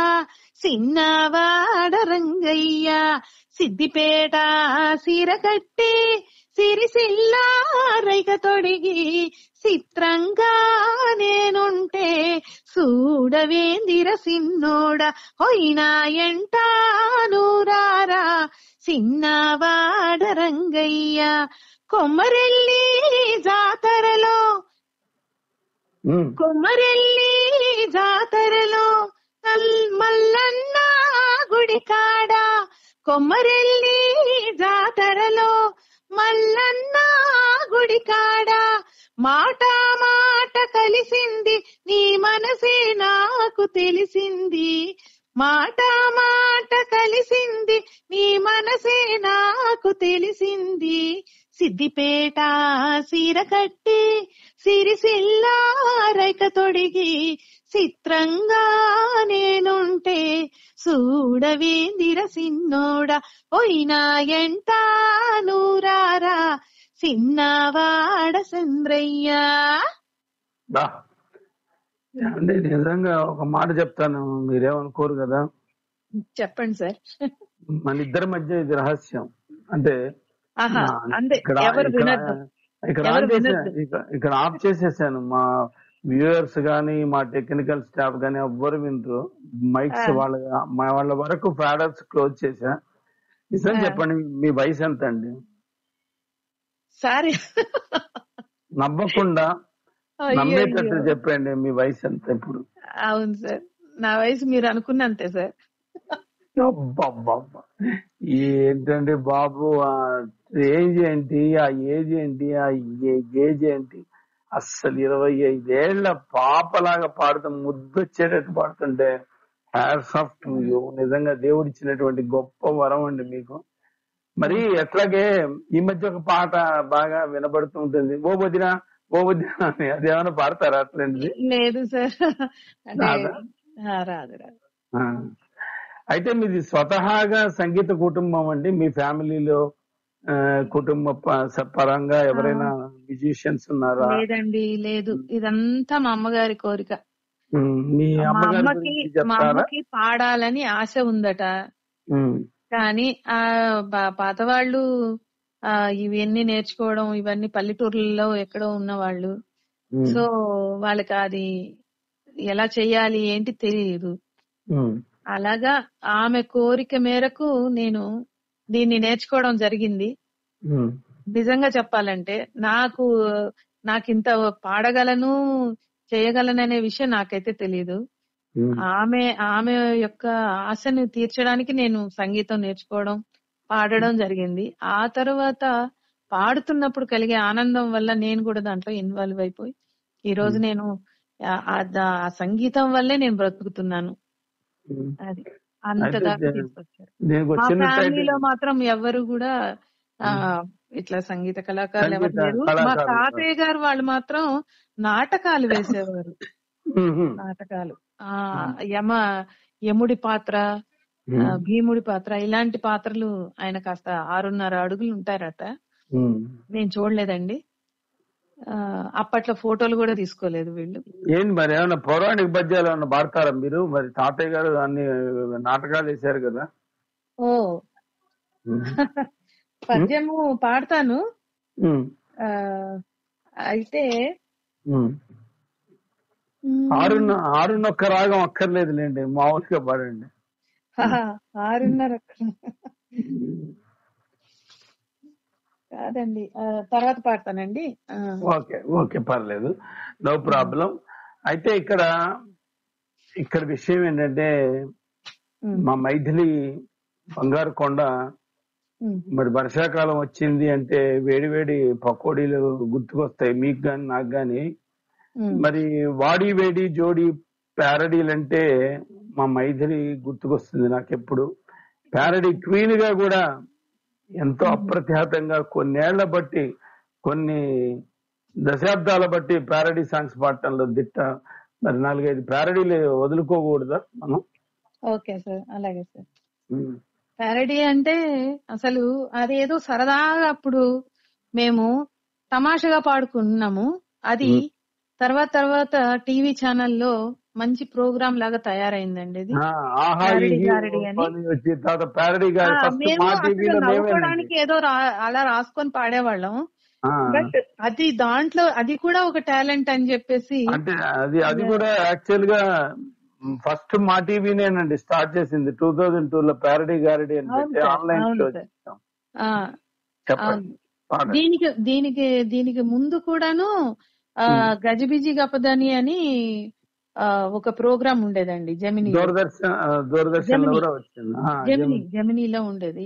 సిన్నవాడ రంగయ్య, సిద్దిపేట సీర కట్టి సిరిసిల్ల రైక తొడిగి, చిత్రంగా నేనుంటే చూడవేందిర సిన్నోడ పోయినా ఎంట నూరారా సిన్నవాడ రంగయ్య. కొమ్మరెల్లి జాతరలో మల్లన్న గుడి కాడ, కొమ్మరెల్లి జాతరలో మల్లన్న గుడి కాడ, మాట మాట కలిసింది నీ మనసే నాకు తెలిసింది, మాట మాట కలిసింది నీ మనసే నాకు తెలిసింది, సిద్దిపేట సీర కట్టి సిరిసిల్ల రైక తొడిగి, చిత్రంగా నేనుంటే చూడవేందిర సిన్నోడ పోయినా ఎంట నూరారా సిన్నవాడ చంద్రయ్య.
నిజంగా ఒక మాట చెప్తాను, మీరేమనుకోరు కదా?
చెప్పండి సార్.
మన ఇద్దరి మధ్య ఇది రహస్యం. అంటే ఇక్కడ ఆఫ్ చేసేసాను. మా వ్యూయర్స్ గానీ మా టెక్నికల్ స్టాఫ్ గానీ ఎవ్వరు వినరు. మైక్స్ వాళ్ళ వరకు ఫ్యాడర్స్ క్లోజ్ చేసా. నిజం చెప్పండి, మీ వయసు ఎంత అండి?
సారీ,
నవ్వకుండా నమ్మేటట్టు చెప్పండి, మీ వయసు ఎంత ఇప్పుడు?
అవును సార్, నా వయసు మీరు అనుకున్నంతే సార్.
ఏంటండి బాబు, ఏజ్ ఏంటి, ఆ ఏజ్ ఏంటి, ఆ ఏజ్ ఏంటి? అస్సలు 25 ఏళ్ల పాపలాగా పాడుతూ ముద్దొచ్చేటట్టు పాడుతుంటే హ్యాట్స్ ఆఫ్ టు యూ. నిజంగా దేవుడిచ్చినటువంటి గొప్ప వరం అండి మీకు. మరి ఎట్లాగే ఈ మధ్య ఒక పాట బాగా వినబడుతూ ఉంటుంది, ఓ వదినా ఓ వదినా అని. అదేమైనా పాడతారా అట్లండి?
లేదు సార్, రాదు.
అయితే మీది స్వతహాగా సంగీత కుటుంబం అండి? మీ ఫ్యామిలీలో కుటుంబ పరంగా
ఆ,
ఎవరైనా మ్యూజిషియన్స్ ఉన్నారా?
లేదండి, లేదు. ఇదంతా మా అమ్మగారి కోరిక.
మీ
మా
అమ్మగారి
అమ్మకి
గురించి
మా
చెప్తారా?
అమ్మకి పాడాలని ఆశ ఉందట.
ఉమ్,
కానీ ఆ పాత వాళ్ళు ఇవన్నీ నేర్చుకోవడం, ఇవన్నీ పల్లెటూర్లలో ఎక్కడో ఉన్నవాళ్ళు.
ఉమ్,
సో వాళ్ళకి అది ఎలా చెయ్యాలి ఏంటి తెలియదు.
ఉమ్,
అలాగా ఆమె కోరిక మేరకు నేను దీన్ని నేర్చుకోవడం జరిగింది.
ఉమ్,
నిజంగా చెప్పాలంటే నాకింత పాడగలను, చేయగలననే విషయం నాకైతే తెలియదు.
ఉమ్,
ఆమె ఆమె యొక్క ఆశని తీర్చడానికి నేను సంగీతం నేర్చుకోవడం, పాడడం జరిగింది. ఆ తర్వాత పాడుతున్నప్పుడు కలిగే ఆనందం వల్ల నేను కూడా దాంట్లో ఇన్వాల్వ్ అయిపోయి ఈ రోజు
ఉమ్,
నేను ఆ సంగీతం వల్లే నేను బ్రతుకుతున్నాను.
ఉమ్.
అది
అయితే
అంతదాకా తీసుకొచ్చారు.
దీనికి ఒక
మా
చిన్న
ఫ్యామిలీలో
టైటిల్.
మాత్రం ఎవ్వరు కూడా ఆ ఇట్లా సంగీత కళాకారులు ఎవరు
సంగీత
లేరు. మా
కళాకారులు.
తాతయ్య గారు వాళ్ళు మాత్రం నాటకాలు వేసేవారు.
ఉమ్,
నాటకాలు ఆ
ఉమ్,
యమ యముడి పాత్ర,
ఉమ్,
భీముడి పాత్ర, ఇలాంటి పాత్రలు ఆయన కాస్త 6.5 అడుగులు ఉంటారట.
ఉమ్.
నేను చూడలేదండి. అప్పట్లో ఫోటోలు కూడా తీసుకోలేదు వీళ్ళు.
ఏంటి మరి ఏమైనా పౌరాణిక పద్యాలు ఏమైనా పాడతారా మీరు? మరి తాతయ్య గారు అన్ని నాటకాలు వేశారు కదా.
ఓ
ఉమ్, ఉమ్,
పద్యము పాడతాను.
ఉమ్,
ఆ అయితే
ఉమ్.
మ్,
ఆరున్నొక్క రాగం అక్కర్లేదులేండి, మామూలుగా పాడండి.
6.5 కాదండి. తర్వాత పాడతానండి.
ఓకే, ఓకే, పర్లేదు, నో ప్రాబ్లం. అయితే ఇక్కడ విషయం ఏంటంటే, మా మైథిలి బంగారు కొండ మరి వర్షాకాలం వచ్చింది అంటే వేడి వేడి పకోడీలు గుర్తుకొస్తాయి మీకు గాని నాకు గాని. మరి వాడి వేడి జోడి ప్యారడీలు అంటే మా మైథిలి గుర్తుకొస్తుంది నాకెప్పుడు. ప్యారడీ క్వీన్ గా కూడా ఎంతో అప్రతిహతంగా కొన్నేళ్ల బట్టి, కొన్ని దశాబ్దాల బట్టి ప్యారడీ సాంగ్స్ పాడటంలో దిట్ట. మరి 4-5 ప్యారడీలు వదులుకోకూడదా మనం?
ఓకే సార్, అలాగే సార్.
ఉమ్,
ప్యారడీ అంటే అసలు అదేదో సరదాగా అప్పుడు మేము తమాషగా పాడుకుంటున్నాము. అది
ఉమ్.
తర్వాత టీవీ ఛానల్లో మంచి ప్రోగ్రామ్ లాగా తయారైందండి. ఇది
ఆహా
ప్యారడీ
ఇహి
గారడి అని.
అని వచ్చి తర్వాత ప్యారడీ గారు ఫస్ట్
మేము
మా
అసలు
టీవీలో మేమేనండి.
నవ్వుకోవడానికి ఏదో అలా రాసుకొని పాడేవాళ్ళం.
ఆ,
బట్ అది దాంట్లో అది కూడా ఒక టాలెంట్ అని చెప్పేసి.
అంటే అది కూడా యాక్చువల్ గా ఫస్ట్ మా టీవీనేనండి స్టార్ట్ చేసింది 2002 లో ప్యారడీ గారడీ అని
అవును
పెట్టి
సార్,
ఆన్లైన్
అవును
షో
సార్.
చేస్తాం.
ఆ,
చెప్పండి,
అవును.
పాడండి.
దీనికి దీనికి దీనికి ముందు కూడాను
ఉమ్.
గజిబిజి గపదని అని ఒక ప్రోగ్రామ్ ఉండేదండి జెమినీలో.
దూరదర్శన్ లో
జెమినీ
కూడా వచ్చింది. జమిని.
జెమినీలో ఉండేది.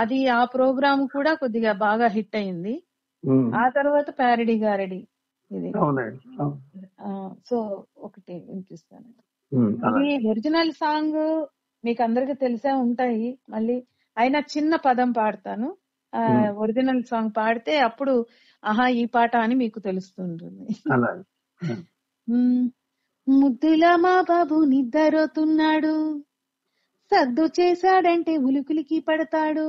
అది ఆ ప్రోగ్రామ్ కూడా కొద్దిగా బాగా హిట్ అయింది.
ఉమ్.
ఆ తర్వాత ప్యారడీ గారడి ఇది.
అవునండి, అవును.
సో ఒకటి వినిపిస్తాను.
ఉమ్,
ఇది
అలాగే.
ఒరిజినల్ సాంగ్ మీకు అందరికి తెలిసే ఉంటాయి. మళ్ళీ అయినా చిన్న పదం పాడతాను.
ఉమ్,
ఒరిజినల్ సాంగ్ పాడితే అప్పుడు ఆహా ఈ పాట అని మీకు తెలుస్తుంటుంది.
అలాగే. ఉమ్,
మ్మ్. ముద్దుల మా బాబు నిద్రపోతున్నాడు, సద్దు చేశాడంటే ఉలికులికి పడతాడు.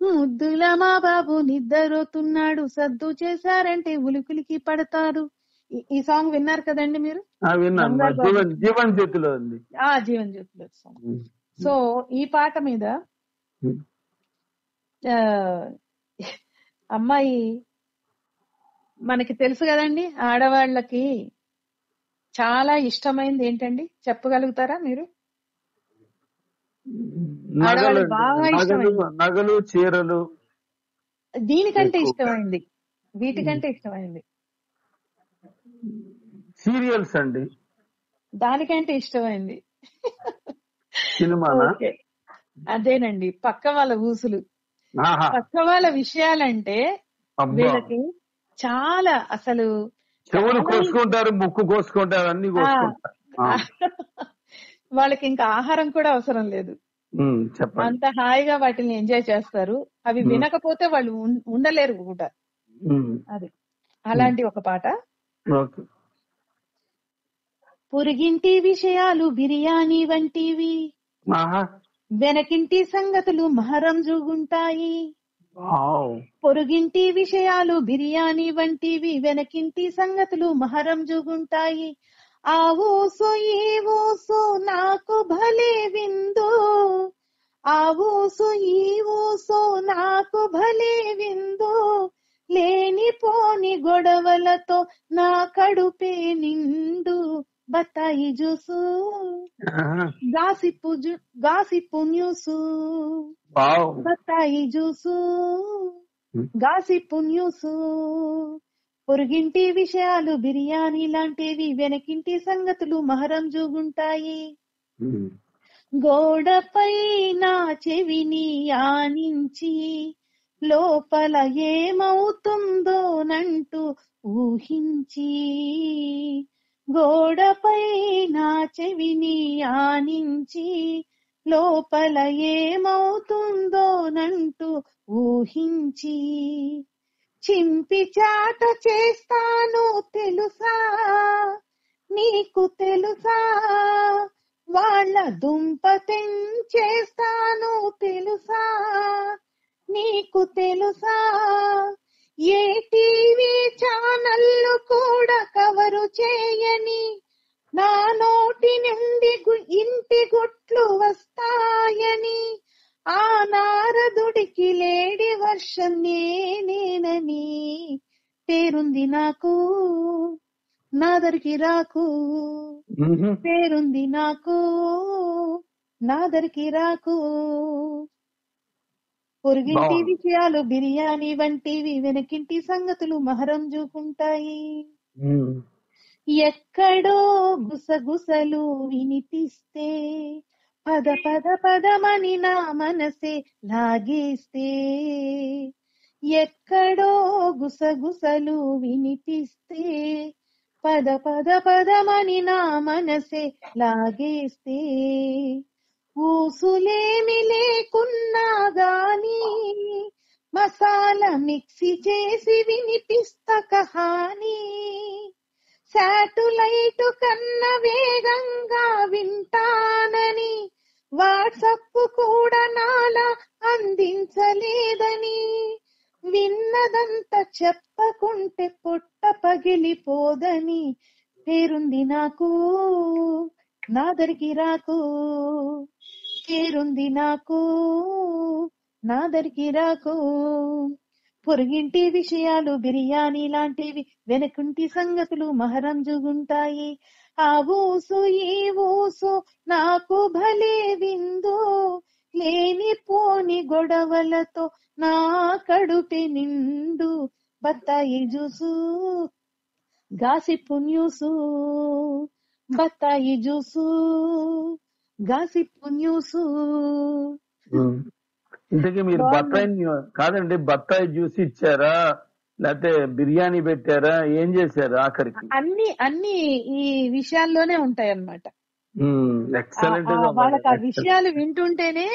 ముద్దుల మా బాబు నిద్రపోతున్నాడు, సద్దు చేశారంటే ఉలికులికి పడతాడు. ఈ సాంగ్ విన్నారు కదండి మీరు?
విన్నాను, మా
బంగారు బాబు
జీవన్ జ్యోతిలో ఉంది.
జీవన్ జ్యోతిలో సాంగ్.
ఉమ్,
సో ఈ పాట మీద
ఉమ్,
ఆ, అమ్మాయి మనకి తెలుసు కదండి, ఆడవాళ్ళకి చాలా ఇష్టమైంది ఏంటండి చెప్పగలుగుతారా మీరు?
నగలు
ఆడవాళ్ళకి బాగా
నగలు
ఇష్టమైంది
నగలు చీరలు
దీనికంటే
ఎక్కువగా.
ఇష్టమైంది, వీటికంటే ఇష్టమైంది
సీరియల్స్ అండి.
దానికంటే ఇష్టమైంది.
సినిమానా?
ఓకే, అదేనండి, పక్క వాళ్ళ ఊసులు,
ఆహా,
పక్క వాళ్ళ విషయాలంటే
అబ్బా,
వీళ్ళకి చాలా అసలు
చెవులు
చాలా
కోసుకుంటారు, ముక్కు కోసుకుంటారు, అన్ని
ఆ,
కోసుకుంటారు.
వాళ్ళకి ఇంకా ఆహారం కూడా అవసరం లేదు.
చెప్పండి.
అంత హాయిగా వాటిని ఎంజాయ్ చేస్తారు. అవి
ఉమ్,
వినకపోతే వాళ్ళు ఉండలేరు కూడా.
ఉమ్,
అది
ఉమ్,
అలాంటి ఒక పాట.
ఓకే.
పొరుగింటి విషయాలు బిర్యానీ వంటివి,
ఆహా
వెనకింటి సంగతులు మహరంజుగుంటాయి.
వావ్.
పొరుగింటి విషయాలు బిర్యానీ వంటివి, వెనకింటి సంగతులు మహరంజుగుంటాయి. ఆ ఊసు ఈ ఊసు నాకు భలే విందు, ఆ ఊసు ఈ ఊసు నాకు భలే విందు, లేనిపోని గొడవలతో నా కడుపే నిండు. బత్తాయి జ్యూసు,
ఆహా.
Gossip news,
wow.
బత్తాయి జ్యూసు, గాసిప్పు న్యూసు. పొరుగింటి విషయాలు బిర్యానీ లాంటివి, వెనకింటి సంగతులు మహరంజుగుంటాయి. గోడపై నా చెవిని ఆనించి, లోపల ఏమవుతుందోనంటూ ఊహించి, గోడపై నా చెవిని ఆనించి, లోపల ఏమవుతుందోనంటూ ఊహించి, చింపి చాట చేస్తాను తెలుసా, నీకు తెలుసా, వాళ్ళ దుంప తెంచేస్తాను తెలుసా, నీకు తెలుసా, ఏ టీవీ ఛానళ్ళు కూడా కవరు చేయని నా నోటి నుండి ఇంటి గుట్లు వస్తాయని, ఆ నారదుడికి లేడి వర్షం నేనేనని పేరుంది నాకు, నాదరికి రాకు, పేరుంది నాకు, నాదరికి రాకు. పొరుగింటి విషయాలు బిర్యానీ వంటివి, వెనకింటి సంగతులు మహరంజుకుంటాయి. ఎక్కడో గుసగుసలు వినిపిస్తే, పద పద పదమని నా మనసే లాగేస్తే, ఎక్కడో గుసగుసలు వినిపిస్తే, పద పద పదమని నా మనసే లాగేస్తే, ఊసులేమి లేకున్నా గాని మసాలా మిక్సీ చేసి వినిపిస్తా కహాని, శాటిలైట్ కన్నా వేగంగా వింటానని వాట్సప్ కూడా నాలా అందించలేదని, విన్నదంతా చెప్పకుంటే పొట్ట పగిలిపోదని పేరుంది నాకు, నాదరికి రాకు, పేరుంది నాకు, నాదరికి రాకు. పొరుగింటి విషయాలు బిర్యానీ లాంటివి, వెనకుంటి సంగతులు మహరంజుగుంటాయి. ఆ ఊసు ఈ ఊసు నాకు భలే విందు, లేనిపోని గొడవలతో నా కడుపే నిండు. బత్తాయి జ్యూసు, గాసిప్పు న్యూసు, బత్తాయి జ్యూసు, గాసిప్పు న్యూసు.
ఇంతకీ మీరు బత్తాయి కాదండి, బత్తాయి జ్యూస్ ఇచ్చారా లేకపోతే బిర్యానీ పెట్టారా, ఏం చేశారు ఆఖరికి?
అన్ని ఈ విషయాల్లోనే ఉంటాయి అన్నమాట.
ఎక్సలెంట్.
వాళ్ళకి ఆ విషయాలు వింటుంటేనే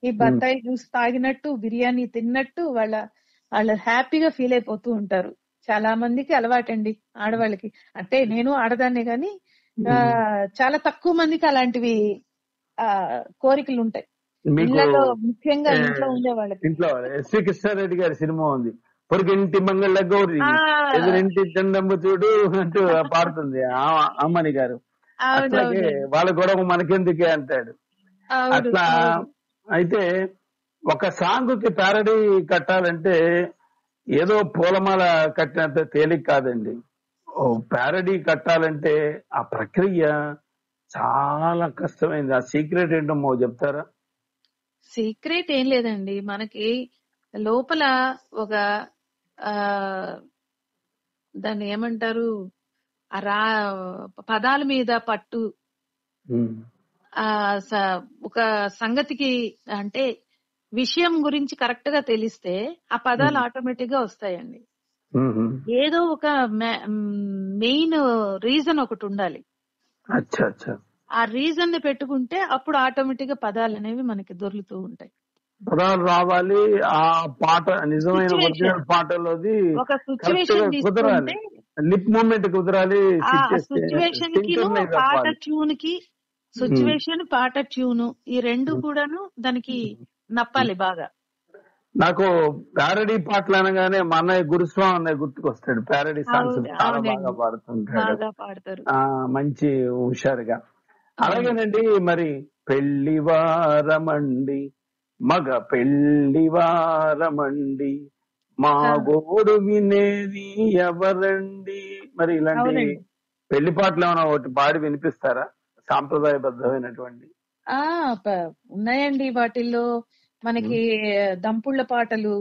ఈ బత్తాయి జ్యూస్ తాగినట్టు, బిర్యానీ తిన్నట్టు వాళ్ళు హ్యాపీగా ఫీల్ అయిపోతూ ఉంటారు. చాలా మందికి అలవాటండి ఆడవాళ్ళకి. అంటే నేను ఆడదాన్నే గాని చాలా తక్కువ మందికి అలాంటివి కోరికలు ఉంటాయి. ఇళ్లలో ముఖ్యంగా ఇంట్లో ఉండే వాళ్ళకి.
ఇంట్లో ఎస్వి కృష్ణారెడ్డి గారి సినిమా ఉంది, పొరుగింటి మంగళ గౌరి ఎదురింటి చందమ్మ చూడు అంటూ పాడుతుంది అమ్మని గారు. అట్లాగే వాళ్ళ గొడవ మనకెందుకే అంటాడు అట్లా. అయితే ఒక సాంగ్ కి ప్యారడీ కట్టాలంటే ఏదో పూలమాల కట్టినంత తేలిక కాదండి. ఓ ప్యారడీ కట్టాలంటే ఆ ప్రక్రియ చాలా కష్టమైంది. ఆ సీక్రెట్ ఏంటో చెప్తారా?
సీక్రెట్ ఏం లేదండి, మనకి లోపల ఒక దాన్ని ఏమంటారు, పదాల మీద పట్టు, ఒక సంగతికి అంటే విషయం గురించి కరెక్ట్ గా తెలిస్తే ఆ పదాలు ఆటోమేటిక్ గా వస్తాయండి. ఏదో ఒక మెయిన్ రీజన్ ఒకటి ఉండాలి. ఆ రీజన్ ని పెట్టుకుంటే అప్పుడు ఆటోమేటిక్ గా పదాలు అనేవి మనకి దొరుకుతూ ఉంటాయి.
పదాలు రావాలి. ఆ పాట నిజమైన ఒరిజినల్ పాటలోది
ఒక సిచ్యువేషన్ తీసుకుంటే
లిప్ మూమెంట్ కుదరాలి,
ఆ సిచ్యువేషన్ కి
సింక్రనైజ్
పాట
అవ్వాలి.
ట్యూన్ కి, సిచ్యువేషన్ పాట ట్యూన్ ఈ రెండు కూడాను దానికి నప్పాలి బాగా.
నాకు ప్యారడీ పాటలు అనగానే మా అన్నయ్య గురుస్వామి అన్నయ్య గుర్తుకొస్తాడు. ప్యారడీ సాంగ్స్ చాలా బాగా
అవునండి,
పాడుతుంటాడు.
బాగా పాడతారు.
మంచి హుషారుగా. అలాగేనండి, మరి పెళ్లివారమండి, మగ పెళ్లివారమండి, మా గోడు వినేది ఎవరండి. మరి ఇలాంటి
అవునండి.
పెళ్లి పాటలు ఏమైనా ఒకటి పాడి వినిపిస్తారా, సాంప్రదాయబద్ధమైనటువంటి?
ఉన్నాయండి. వాటిల్లో మనకి దంపుళ్ళ పాటలు,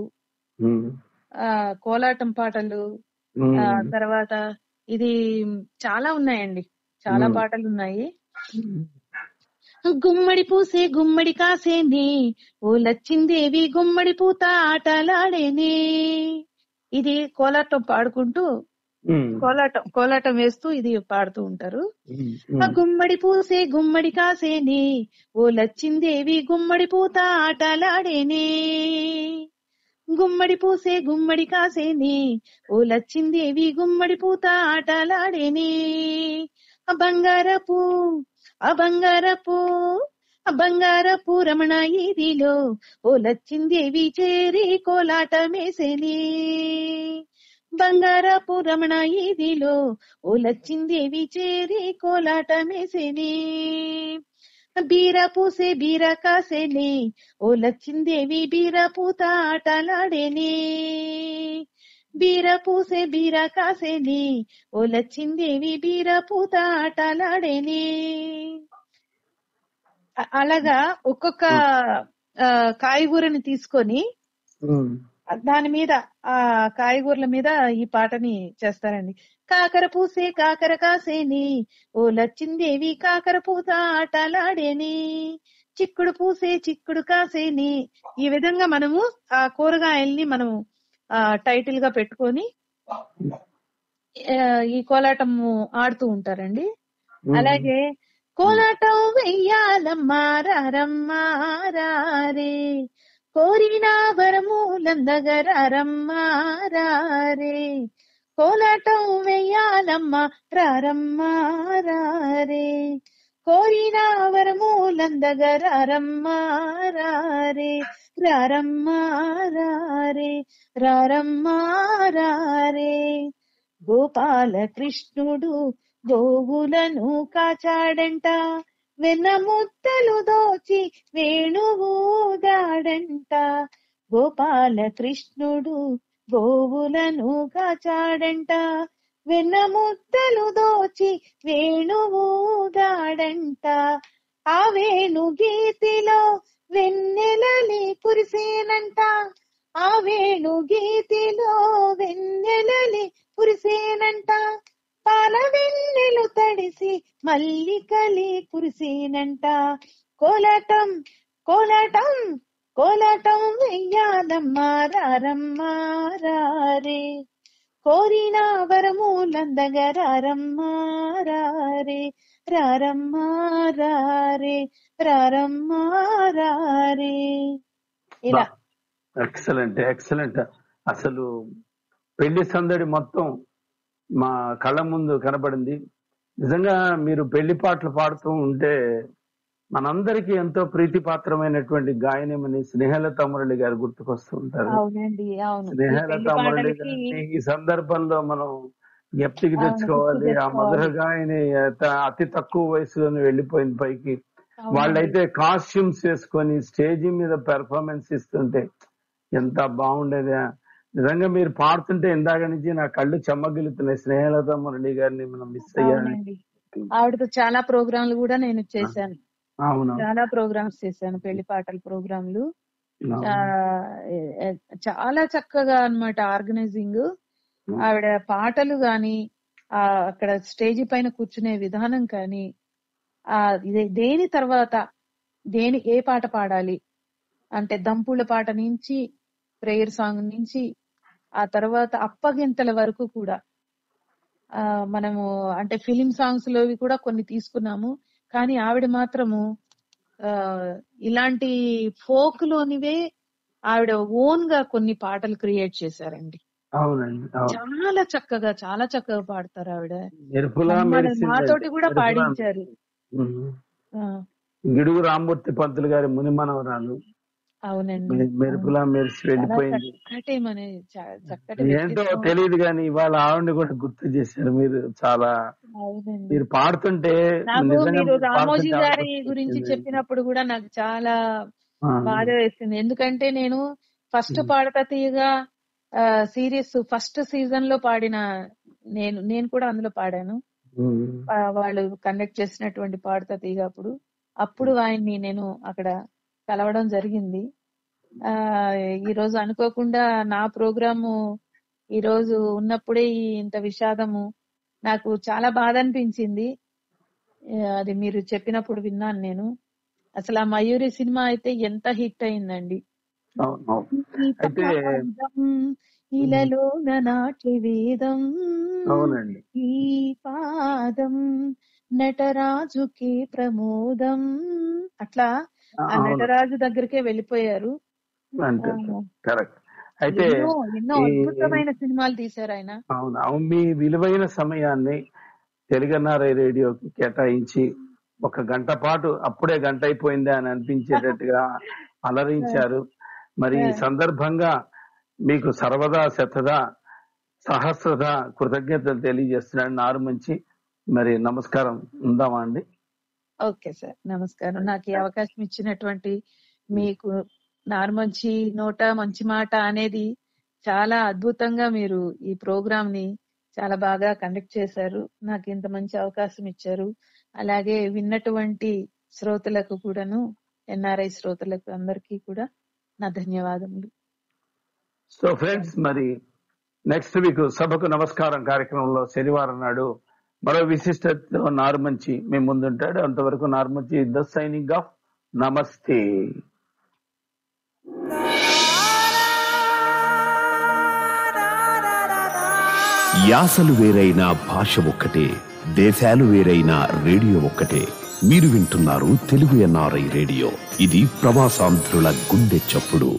కోలాటం పాటలు, తర్వాత ఇది చాలా ఉన్నాయండి, చాలా పాటలు ఉన్నాయి. గుమ్మడి పూసే గుమ్మడి కాసేనే, ఓ లచ్చిందేవి గుమ్మడి పూత ఆటలాడేనే. ఇది కోలాటం పాడుకుంటూ కోలాటం వేస్తూ ఇది పాడుతూ ఉంటారు. గుమ్మడి పూసే గుమ్మడి కాసేనే, ఓ లచ్చిందేవి గుమ్మడి పూత ఆటలాడేనే. గుమ్మడి పూసే గుమ్మడి కాసేనే, ఓ లచ్చిందేవి గుమ్మడి పూత ఆటలాడేనే. బంగారపు బంగారపు రమణ ఈదిలో, ఓ లచ్చిందేవి చేరి కోలాటమేసేనే. బంగారపు రమణ ఈదిలో, ఓ లచ్చిందేవి చేరి కోలాటమేసేనే. బీర పూసే బీర కాసేనే, ఓ లచ్చిందేవి బీర పూత ఆటలాడేనే. బీర పూసే బీర కాసేనే, ఓ లచ్చిందేవి బీర పూత ఆటలాడేనే. అలాగా ఒక్కొక్క కాయగూరని తీసుకొని దాని మీద, ఆ కాయగూరల మీద ఈ పాటని చేస్తారండి. కాకర పూసే కాకర కాసేని, ఓ లచ్చిందేవి కాకర పూత ఆటలాడేని. చిక్కుడు పూసే చిక్కుడు కాసేని. ఈ విధంగా మనము ఆ కూరగాయల్ని మనము టైటిల్ గా పెట్టుకొని ఈ కోలాటం ఆడుతూ ఉంటారండి. అలాగే కోలాటం వెయ్యాలమ్మా రారమ్మా రారే, కోరిన వరములందగరారమ్మా రారే. కోలాటం వెయ్యాలమ్మా రారమ్మా రారే, కోరిన వరములందగరారమ్మా రారే. రారమ్మా రారే, రారమ్మా రారే. గోపాలకృష్ణుడు గోవులను కాచాడంట, వెన్నముద్దలు దోచి వేణువుగాడంట. గోపాలకృష్ణుడు గోవులను కాచాడంట, వెన్నముద్దలు దోచి వేణువుగాడంట. ఆ వేణు గీతిలో వెన్నెలలి కురిసేనంట, ఆ వేణు గీతిలో వెన్నెలలి కురిసేనంట. పాల వెన్నెలు తడిసి మల్లికలి కురిసేనంట. కోలాటం కోలాటం కోలాటం వెయ్యాలమ్మా రారమ్మా రారే, కోరిన వరములందగరారమ్మా రారే. రారమ్మా రారే, రారమ్మా రారే. ఇలా
ఎక్సలెంట్ ఎక్సలెంట్. అసలు పెళ్లి సందడి మొత్తం మా కళ్ళ ముందు కనబడింది. నిజంగా మీరు పెళ్లి పాటలు పాడుతూ ఉంటే మనందరికీ ఎంతో ప్రీతిపాత్రమైనటువంటి గాయనిమని స్నేహలత మురళి గారు గుర్తుకొస్తూ ఉంటారు.
అవునండి, అవును.
స్నేహలత మురళి గారిని ఈ సందర్భంలో మనం జ్ఞప్తికి తెచ్చుకోవాలి. ఆ మధుర గాయని అతి తక్కువ వయసులోనే వెళ్ళిపోయింది పైకి. వాళ్ళైతే కాస్ట్యూమ్స్ వేసుకొని స్టేజీ మీద పెర్ఫార్మెన్స్ ఇస్తుంటే ఎంత బాగుండేది. నిజంగా మీరు పాడుతుంటే ఇందాక నుంచి నా కళ్ళు చెమ్మగిలుతున్నాయి. స్నేహలత మురళి గారిని మనం మిస్ అయ్యాను.
ఆవిడతో చాలా ప్రోగ్రాంలు కూడా నేను చేశాను.
అవును,
చాలా ప్రోగ్రామ్స్ చేశాను, పెళ్లి పాటల ప్రోగ్రాంలు. చాలా చక్కగా అన్నమాట ఆర్గనైజింగ్. ఆవిడ పాటలు గాని, అక్కడ స్టేజి పైన కూర్చునే విధానం కానీ, దేని తర్వాత ఏ పాట పాడాలి అంటే దంపుళ్ళ పాట నుంచి, ప్రేయర్ సాంగ్ నుంచి, ఆ తర్వాత అప్పగింతల వరకు కూడా మనము అంటే ఫిలిం సాంగ్స్ లోవి కూడా కొన్ని తీసుకున్నాము. కానీ ఆవిడ మాత్రము ఇలాంటి ఫోక్ లోనివే ఆవిడ ఓన్ గా కొన్ని పాటలు క్రియేట్ చేశారండి.
అవునండి. అవును.
చాలా చక్కగా పాడతారు ఆవిడ.
మెరుపులా మెరిసిందండి.
నాతోటి కూడా
మెరుపులా
పాడించారు.
మెరిసింది. ఉమ్.
ఆ,
గిడుగు రామ్మూర్తి పంతులు గారి ముని మనవరాలు
అవునండి. అవును.
మెరుపులా మెరిసి
చాలా
వెళ్ళిపోయింది.
చక్కటి
ఏంటో
వ్యక్తిత్వం.
తెలియదు కానీ ఇవాళ ఆవిడని కూడా గుర్తు చేశారు మీరు. చాలా
అవునండి.
మీరు పాడుతుంటే
నాకు
నిజంగా
మీరు
మీరు
రామోజీ
పాడుతుంటే ఆవిడ
గారి గురించి
గుర్తొచ్చింది.
చెప్పినప్పుడు కూడా నాకు చాలా
ఆ,
బాధ వేసింది. ఎందుకంటే నేను ఫస్ట్
ఉమ్,
పాడతా తీయగా సిరీస్ ఫస్ట్ సీజన్ లో పాడిన నేను కూడా అందులో పాడాను.
ఉమ్,
వాళ్ళు కండక్ట్ చేసినటువంటి పాడతా తీయగా అప్పుడు ఆయన్ని నేను అక్కడ కలవడం జరిగింది. ఆ ఈ రోజు అనుకోకుండా నా ప్రోగ్రాము ఈ రోజు ఉన్నప్పుడే ఇంత విషాదము నాకు చాలా బాధ అనిపించింది. అది మీరు చెప్పినప్పుడు విన్నాను నేను. అసలు ఆ మయూరి సినిమా అయితే ఎంత హిట్ అయిందండి.
అవును, అవును.
ఈ
అయితే
పాదం
ఉమ్,
ఇలలోన నాట్య వేదం,
అవునండి.
ఈ పాదం నటరాజుకి ప్రమోదం. అట్లా ఆ
అవును,
నటరాజు దగ్గరికే వెళ్ళిపోయారు. ఆ,
అంతే కరెక్ట్. అయితే
ఎన్నో ఎన్నో
ఈ
అద్భుతమైన సినిమాలు తీశారు ఆయన.
అవును, అవును, మీ విలువైన సమయాన్ని తెలుగన్నారై రేడియోకి కేటాయించి ఒక గంట పాటు అప్పుడే గంట అయిపోయిందా అని అనిపించేటట్టుగా అలరించారు. మరి ఈ సందర్భంగా మీకు సర్వదా శతదా సహస్రదా కృతజ్ఞతలు తెలియజేస్తున్నాడు నారుమంచి. మరి నమస్కారం, ఉందామా అండి?
ఓకే సార్, నమస్కారం. నాకు ఈ అవకాశం ఇచ్చినటువంటి మీకు నార్మంచి నోట మంచి మాట అనేది చాలా అద్భుతంగా మీరు ఈ ప్రోగ్రామ్ ని చాలా బాగా కండక్ట్ చేశారు. నాకు ఇంత మంచి అవకాశం ఇచ్చారు. అలాగే విన్నటువంటి శ్రోతలకు కూడాను, ఎన్ఆర్ఐ శ్రోతలకు అందరికీ కూడా నా ధన్యవాదములు.
సో ఫ్రెండ్స్, మరి నెక్స్ట్ వీక్ సభకు నమస్కారం కార్యక్రమంలో శనివారం నాడు మరో విశిష్టతో నారుమంచి మీ ముందుంటాడు. అంతవరకు నారుమంచి ద సైనింగ్ ఆఫ్. నమస్తే.
యాసలు వేరైన భాష ఒక్కటే, దేశాలు వేరైన రేడియో ఒక్కటే. మీరు వింటున్నారు తెలుగు ఎన్ఆర్ఐ రేడియో. ఇది ప్రవాసాంధ్రుల గుండె చప్పుడు.